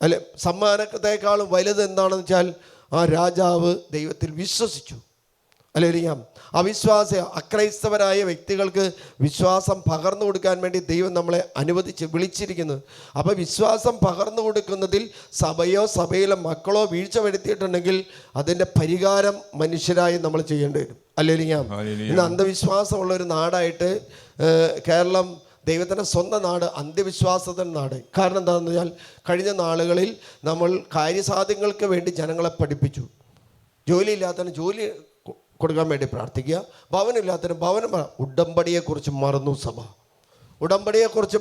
അല്ലെ, സമ്മാനത്തെക്കാളും വലുത് എന്താണെന്ന് വെച്ചാൽ ആ രാജാവ് ദൈവത്തിൽ വിശ്വസിച്ചു. അല്ലേറിയാം, അക്രൈസ്തവരായ വ്യക്തികൾക്ക് വിശ്വാസം പകർന്നു കൊടുക്കാൻ വേണ്ടി ദൈവം നമ്മളെ വിളിച്ചിരിക്കുന്നത്. അപ്പോൾ വിശ്വാസം പകർന്നു കൊടുക്കുന്നതിൽ സഭയിലെ മക്കളോ വീഴ്ച വരുത്തിയിട്ടുണ്ടെങ്കിൽ അതിൻ്റെ പരിഹാരം മനുഷ്യരായി നമ്മൾ ചെയ്യേണ്ടി വരും. അല്ലേറിയാം, ഇന്ന് അന്ധവിശ്വാസമുള്ള ഒരു നാടായിട്ട് കേരളം, ദൈവത്തിൻ്റെ സ്വന്തം നാട്, അന്ധവിശ്വാസത്തിൻ്റെ നാട്. കാരണം എന്താണെന്ന് വെച്ചാൽ കഴിഞ്ഞ നാളുകളിൽ നമ്മൾ കാര്യസാധ്യങ്ങൾക്ക് വേണ്ടി ജനങ്ങളെ പഠിപ്പിച്ചു. ജോലിയില്ലാത്തതിന് ജോലി കൊടുക്കാൻ വേണ്ടി പ്രാർത്ഥിക്കുക, ഭവനമില്ലാത്തതിന് ഭവനം. ഉടമ്പടിയെക്കുറിച്ച് മറന്നു സഭ. ഉടമ്പടിയെക്കുറിച്ച്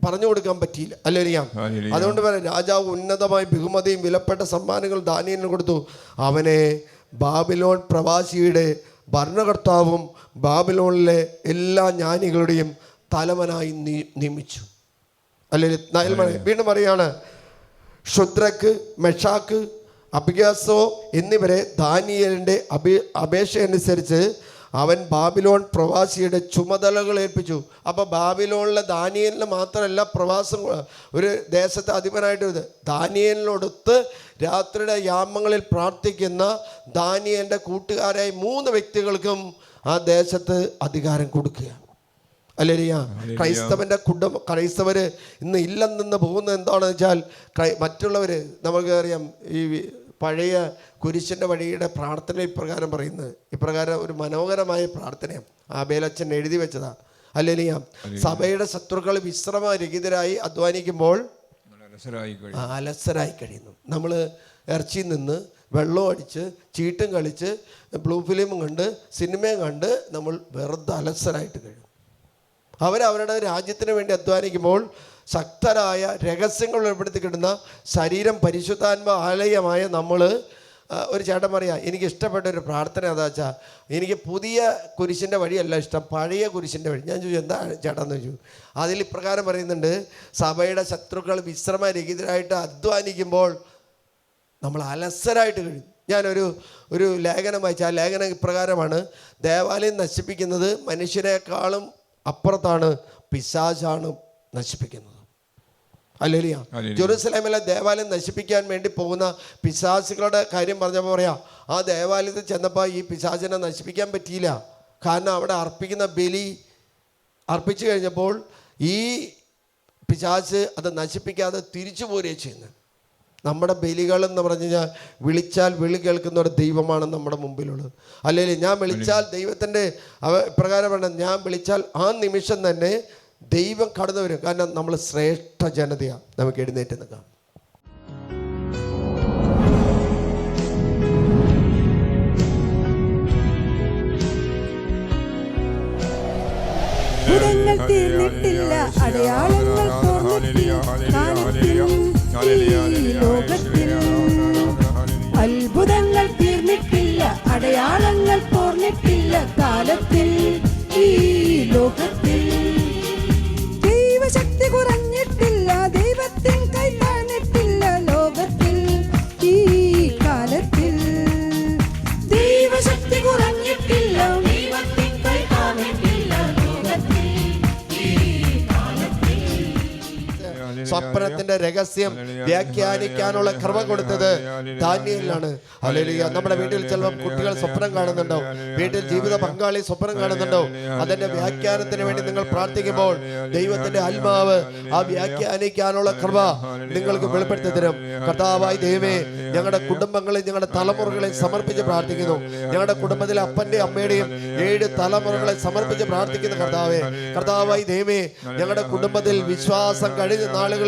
പറഞ്ഞു കൊടുക്കാൻ പറ്റിയില്ല. അല്ലേറിയാം, അതുകൊണ്ട് പറയാം, രാജാവ് ഉന്നതമായ ബഹുമതിയും വിലപ്പെട്ട സമ്മാനങ്ങൾ ദാനിയേലിന് കൊടുത്തു. അവനെ ബാബിലോൺ പ്രവാസിയുടെ ഭരണകർത്താവും ബാബിലോണിലെ എല്ലാ ജ്ഞാനികളുടെയും തലവനായി നിയമിച്ചു. അല്ലെങ്കിൽ വീണ്ടും പറയാണ്, ശുദ്രക്ക്, മെഷാക്ക്, അബിഗ്യാസോ എന്നിവരെ ദാനിയേലിൻ്റെ അപേക്ഷയനുസരിച്ച് അവൻ ബാബിലോൺ പ്രവാസിയുടെ ചുമതലകൾ ഏൽപ്പിച്ചു. അപ്പോൾ ബാബിലോണിലെ ദാനിയേലിന് മാത്രമല്ല പ്രവാസം, ഒരു ദേശത്തെ അധിപനായിട്ട് ദാനിയേലിനോടൊത്ത് രാത്രിയുടെ യാമങ്ങളിൽ പ്രാർത്ഥിക്കുന്ന ദാനിയേലിൻ്റെ കൂട്ടുകാരായ 3 വ്യക്തികൾക്കും ആ ദേശത്ത് അധികാരം കൊടുക്കുക. അല്ലേരിയ, ക്രൈസ്തവർ ഇന്ന് ഇല്ലെന്ന് പോകുന്നത് എന്താണെന്ന് വെച്ചാൽ മറ്റുള്ളവർ, നമുക്കറിയാം, ഈ പഴയ കുരിശിൻ്റെ വഴിയുടെ പ്രാർത്ഥന ഇപ്രകാരം ഒരു മനോഹരമായ പ്രാർത്ഥനയാണ്. ആബേലച്ചൻ എഴുതി വെച്ചതാണ്. അല്ലേലിയ, സഭയുടെ ശത്രുക്കൾ വിശ്രമരഹിതരായി അധ്വാനിക്കുമ്പോൾ അലസരായി കഴിയുന്നു. നമ്മൾ ഇറച്ചിയിൽ നിന്ന് വെള്ളം അടിച്ച് ചീട്ടും കളിച്ച് ബ്ലൂ ഫിലിമും കണ്ട് സിനിമയും കണ്ട് നമ്മൾ വെറുതെ അലസരായിട്ട് കഴിയും. അവരവരുടെ രാജ്യത്തിന് വേണ്ടി അധ്വാനിക്കുമ്പോൾ ശക്തരായ രഹസ്യങ്ങൾ വെളിപ്പെടുത്തി കിട്ടുന്ന ശരീരം പരിശുദ്ധാത്മ ആലയമായ നമ്മൾ, ഒരു ചേട്ടൻ പറയാ, എനിക്ക് ഇഷ്ടപ്പെട്ട ഒരു പ്രാർത്ഥന അതാ വെച്ചാൽ, എനിക്ക് പുതിയ കുരിശിൻ്റെ വഴിയല്ല ഇഷ്ടം, പഴയ കുരിശിൻ്റെ വഴി. ഞാൻ ചോദിച്ചു, എന്താ ചേട്ടാന്ന് ചോദിച്ചു. അതിൽ ഇപ്രകാരം പറയുന്നുണ്ട്, സഭയുടെ ശത്രുക്കൾ വിശ്രമരഹിതരായിട്ട് അധ്വാനിക്കുമ്പോൾ നമ്മൾ അലസരായിട്ട് കഴിയും. ഞാനൊരു ലേഖനം വായിച്ച, ആ ലേഖനം ഇപ്രകാരമാണ്: ദേവാലയം നശിപ്പിക്കുന്നത് മനുഷ്യരെക്കാളും അപ്പുറത്താണ് പിശാചാണ് നശിപ്പിക്കുന്നത്. ഹല്ലേലൂയ. ജെറുസലേമിലെ ദേവാലയം നശിപ്പിക്കാൻ വേണ്ടി പോകുന്ന പിശാചുകളുടെ കാര്യം പറഞ്ഞപ്പോൾ പറയാം, ആ ദേവാലയത്തിൽ ചെന്നപ്പോൾ ഈ പിശാചിനെ നശിപ്പിക്കാൻ പറ്റിയില്ല. കാരണം അവിടെ അർപ്പിക്കുന്ന ബലി അർപ്പിച്ചു കഴിഞ്ഞപ്പോൾ ഈ പിശാച് അത് നശിപ്പിക്കാതെ തിരിച്ചു പോരുകയും ചെയ്യുന്നത്. നമ്മുടെ ബലികൾ എന്ന് പറഞ്ഞു കഴിഞ്ഞാൽ വിളിച്ചാൽ വിളി കേൾക്കുന്ന ഒരു ദൈവമാണ് നമ്മുടെ മുമ്പിലുള്ളത്. അല്ലെങ്കിൽ ഞാൻ വിളിച്ചാൽ ദൈവത്തിൻ്റെ പ്രകാരമാണ്, ഞാൻ വിളിച്ചാൽ ആ നിമിഷം തന്നെ ദൈവം കടന്നു വരും. കാരണം നമ്മൾ ശ്രേഷ്ഠ ജനതയാണ്. നമുക്ക് എഴുന്നേറ്റ് നിൽക്കാം. തീർന്നിട്ടില്ല, അടയാളങ്ങൾ ലോകത്തിൽ അത്ഭുതങ്ങൾ തീർന്നിട്ടില്ല, അടയാളങ്ങൾ പോർന്നിട്ടില്ല കാലത്തിൽ ഈ ലോകത്തിൽ. ദൈവശക്തി കുറഞ്ഞിട്ടില്ല, ദൈവത്തിൻ കൈ താഴ്ന്നിട്ടില്ല ലോകത്തിൽ ഈ കാലത്തിൽ. ദൈവശക്തി കുറഞ്ഞിട്ടില്ല, ദൈവത്തിൻ കൈ താഴ്ന്നിട്ടില്ല ലോകത്തിൽ ഈ കാലത്തിൽ. സ്വപ്നത്തിന്റെ രഹസ്യം വ്യാഖ്യാനിക്കാനുള്ള കൃപ കൊടുത്തത് ദാനിയേലിനാണ്. ഹല്ലേലൂയ. നമ്മുടെ വീട്ടിൽ ചിലപ്പോൾ കുട്ടികൾ സ്വപ്നം കാണുന്നുണ്ടോ? വീട്ടിൽ ജീവിത പങ്കാളി സ്വപ്നം കാണുന്നുണ്ടോ? അതിന്റെ വ്യാഖ്യാനത്തിന് വേണ്ടി നിങ്ങൾ പ്രാർത്ഥിക്കുമ്പോൾ ദൈവത്തിന്റെ ആത്മാവ് ആ വ്യാഖ്യാനിക്കാനുള്ള കൃപ നിങ്ങൾക്ക് വെളിപ്പെടുത്തി തരും. കർത്താവായ ദൈവമേ, ഞങ്ങളുടെ കുടുംബങ്ങളെ, ഞങ്ങളുടെ തലമുറകളെ സമർപ്പിച്ച് പ്രാർത്ഥിക്കുന്നു. ഞങ്ങളുടെ കുടുംബത്തിലെ അപ്പന്റെയും അമ്മയുടെയും 7 തലമുറകളെ സമർപ്പിച്ച് പ്രാർത്ഥിക്കുന്ന കർത്താവായ ദൈവമേ, ഞങ്ങളുടെ കുടുംബത്തിൽ വിശ്വാസം കഴിഞ്ഞ നാളുകളിൽ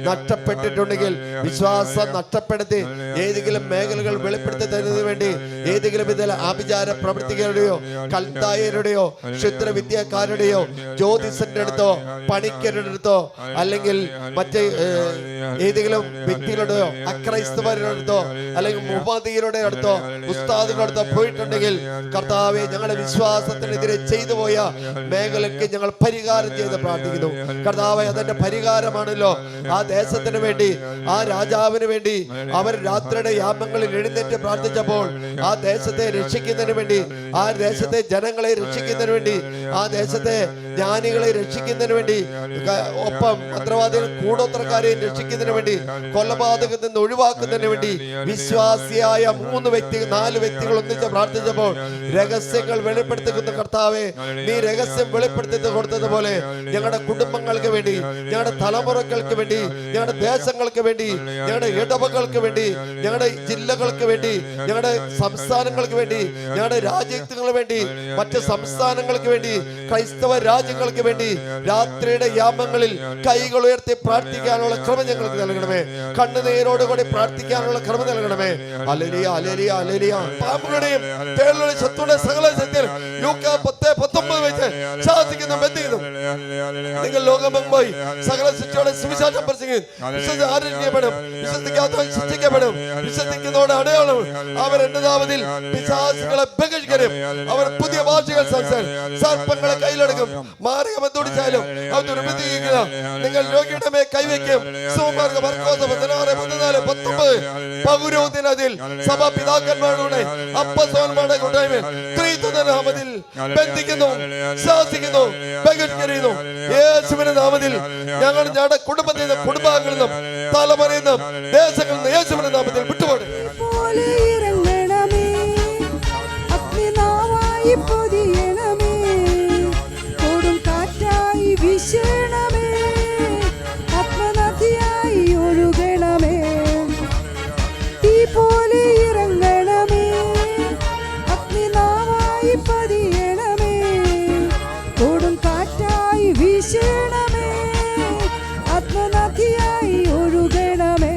നഷ്ടപ്പെട്ടിട്ടുണ്ടെങ്കിൽ വിശ്വാസം നഷ്ടപ്പെടുത്തി ഏതെങ്കിലും മേഖലകൾ വെളിപ്പെടുത്തി തരുന്നതിന് വേണ്ടി ഏതെങ്കിലും ഇതിൽ ആഭിചാര പ്രവൃത്തികളുടെയോ കൽദായരുടെയോ ക്ഷുദ്രവിദ്യക്കാരുടെയോ ജ്യോതിഷന്റെ അടുത്തോ പണിക്കരുടെ അടുത്തോ അല്ലെങ്കിൽ മറ്റേ ഏതെങ്കിലും വ്യക്തികളുടെയോ അക്രൈസ്തവരുടെ അടുത്തോ അല്ലെങ്കിൽ മുഹമ്മദിയരുടെ അടുത്തോ ഉസ്താദുകളുടെ അടുത്തോ പോയിട്ടുണ്ടെങ്കിൽ കർത്താവെ, ഞങ്ങളുടെ വിശ്വാസത്തിനെതിരെ ചെയ്തു പോയ മേഖലയ്ക്ക് ഞങ്ങൾ പരിഹാരം ചെയ്ത് പ്രാർത്ഥിക്കുന്നു. കർത്താവെ, അതിന്റെ പരിഹാരമാണല്ലോ ആ ദേശത്തിന് വേണ്ടി, ആ രാജാവിന് വേണ്ടി അവർ രാത്രിയുടെ യാമങ്ങളിൽ എഴുന്നേറ്റ് പ്രാർത്ഥിച്ചപ്പോൾ ആ ദേശത്തെ രക്ഷിക്കുന്നതിന് വേണ്ടി, ആ ദേശത്തെ ജനങ്ങളെ രക്ഷിക്കുന്നതിന് വേണ്ടി, ആ ദേശത്തെ ജ്ഞാനികളെ രക്ഷിക്കുന്നതിന് വേണ്ടി, ഒപ്പം മന്ത്രവാദികൾ കൂടോത്രക്കാരെയും രക്ഷിക്കുന്നതിന് വേണ്ടി, കൊലപാതകത്തിൽ നിന്ന് ഒഴിവാക്കുന്നതിന് വേണ്ടി വിശ്വാസിയായ 4 വ്യക്തികൾ ഒന്നിച്ച് പ്രാർത്ഥിച്ചപ്പോൾ രഹസ്യങ്ങൾ വെളിപ്പെടുത്തുന്ന കർത്താവേ, നീ രഹസ്യം വെളിപ്പെടുത്തി കൊടുത്തതുപോലെ ഞങ്ങളുടെ കുടുംബങ്ങൾക്ക് വേണ്ടി, ഞങ്ങളുടെ തലമുറകൾക്ക് വേണ്ടി, ഞങ്ങളുടെ ദേശങ്ങൾക്ക് വേണ്ടി, ഞങ്ങളുടെ ഇടവകൾക്ക് വേണ്ടി, ഞങ്ങളുടെ ജില്ലകൾക്ക് വേണ്ടി, ഞങ്ങളുടെ സംസ്ഥാനങ്ങൾക്ക് വേണ്ടി, ഞങ്ങളുടെ രാജ്യങ്ങൾക്ക് വേണ്ടി, മറ്റ് സംസ്ഥാനങ്ങൾക്ക് വേണ്ടി, ക്രൈസ്തവ രാജ്യങ്ങൾക്ക് വേണ്ടി രാത്രിയുടെ യാമങ്ങളിൽ കൈകൾ ഉയർത്തി പ്രാർത്ഥിക്കാനുള്ള കൃപ ഞങ്ങൾക്ക് നൽകണമേ. കണ്ണുനീരോടുകൂടി പ്രാർത്ഥിക്കാനുള്ള കൃപ നൽകണമേ. ഹല്ലേലൂയ, ഹല്ലേലൂയ, ഹല്ലേലൂയ. പാമ്പുകളുടെയും തേളുകളുടെയും ശത്രുവിന്റെ സകല ശക്തികൾ ലൂക്ക 10:19 വെച്ച് ശാസിക്കുന്ന ബന്ധിക്കുന്നു. നിങ്ങൾ ലോകമെങ്ങും പോയി സകല ശിക്ഷയോടെ സുവിശേഷം പ്രസംഗിക്കും. ആരോഗ്യപ്പെടും, വിശ്വസിക്കാത്തവൻ ശിക്ഷിക്കപ്പെടും. വിശ്വസിക്കുന്നതോടെ അടയാളം അവർ എന്റെ നാമത്തിൽ പിശാചുക്കളെ ബഹിഷ്കരിക്കും. അവർ പുതിയ ഭാഷകൾ സംസാരിക്കും. സർപ്പങ്ങളെ കയ്യിലെടുക്കും. മാരകം എന്തുടിച്ചാലും അവർ ദുർബന്ധിക്കുക. നിങ്ങൾ രോഗിയുടെ മേൽ കൈവയ്ക്കും. സുമാർഗ മർക്കോസ് 16:14-19 പൗരോഹിത്യത്തിൽ സഭാ പിതാക്കന്മാരുടെ അപ്പസ്തോലന്മാരുടെ കൂട്ടായ്മ ത്രിത്വത്തിന്റെ നാമത്തിൽ ബന്ധിക്കുന്നു, ശാസിക്കുന്നു, ബഹിഷ്കരിക്കുന്നു. യേശുവിന്റെ നാമത്തിൽ ഞങ്ങൾ ഞങ്ങളുടെ കുടുംബത്തിൽ നിന്നും, കുടുംബാംഗങ്ങളിൽ നിന്നും, തലമുറയിൽ നിന്നും, ദേശങ്ങളിൽ നിന്നും യേശുവിന്റെ നാമത്തിൽ വിട്ടുപോടും. പോലെ ഇറങ്ങണമേ, അഗ്നിനാവായി പൊതിയണമേ, കൊടും കാറ്റായി വീശണമേ, ആത്മനദിയായി ഒഴുകണമേ. തീ പോലെ ഇറങ്ങണമേ, അഗ്നിനാവായി പതിയണമേ, കൊടും കാറ്റായി വീശണമേ, ആത്മനദിയായി ഒഴുകണമേ.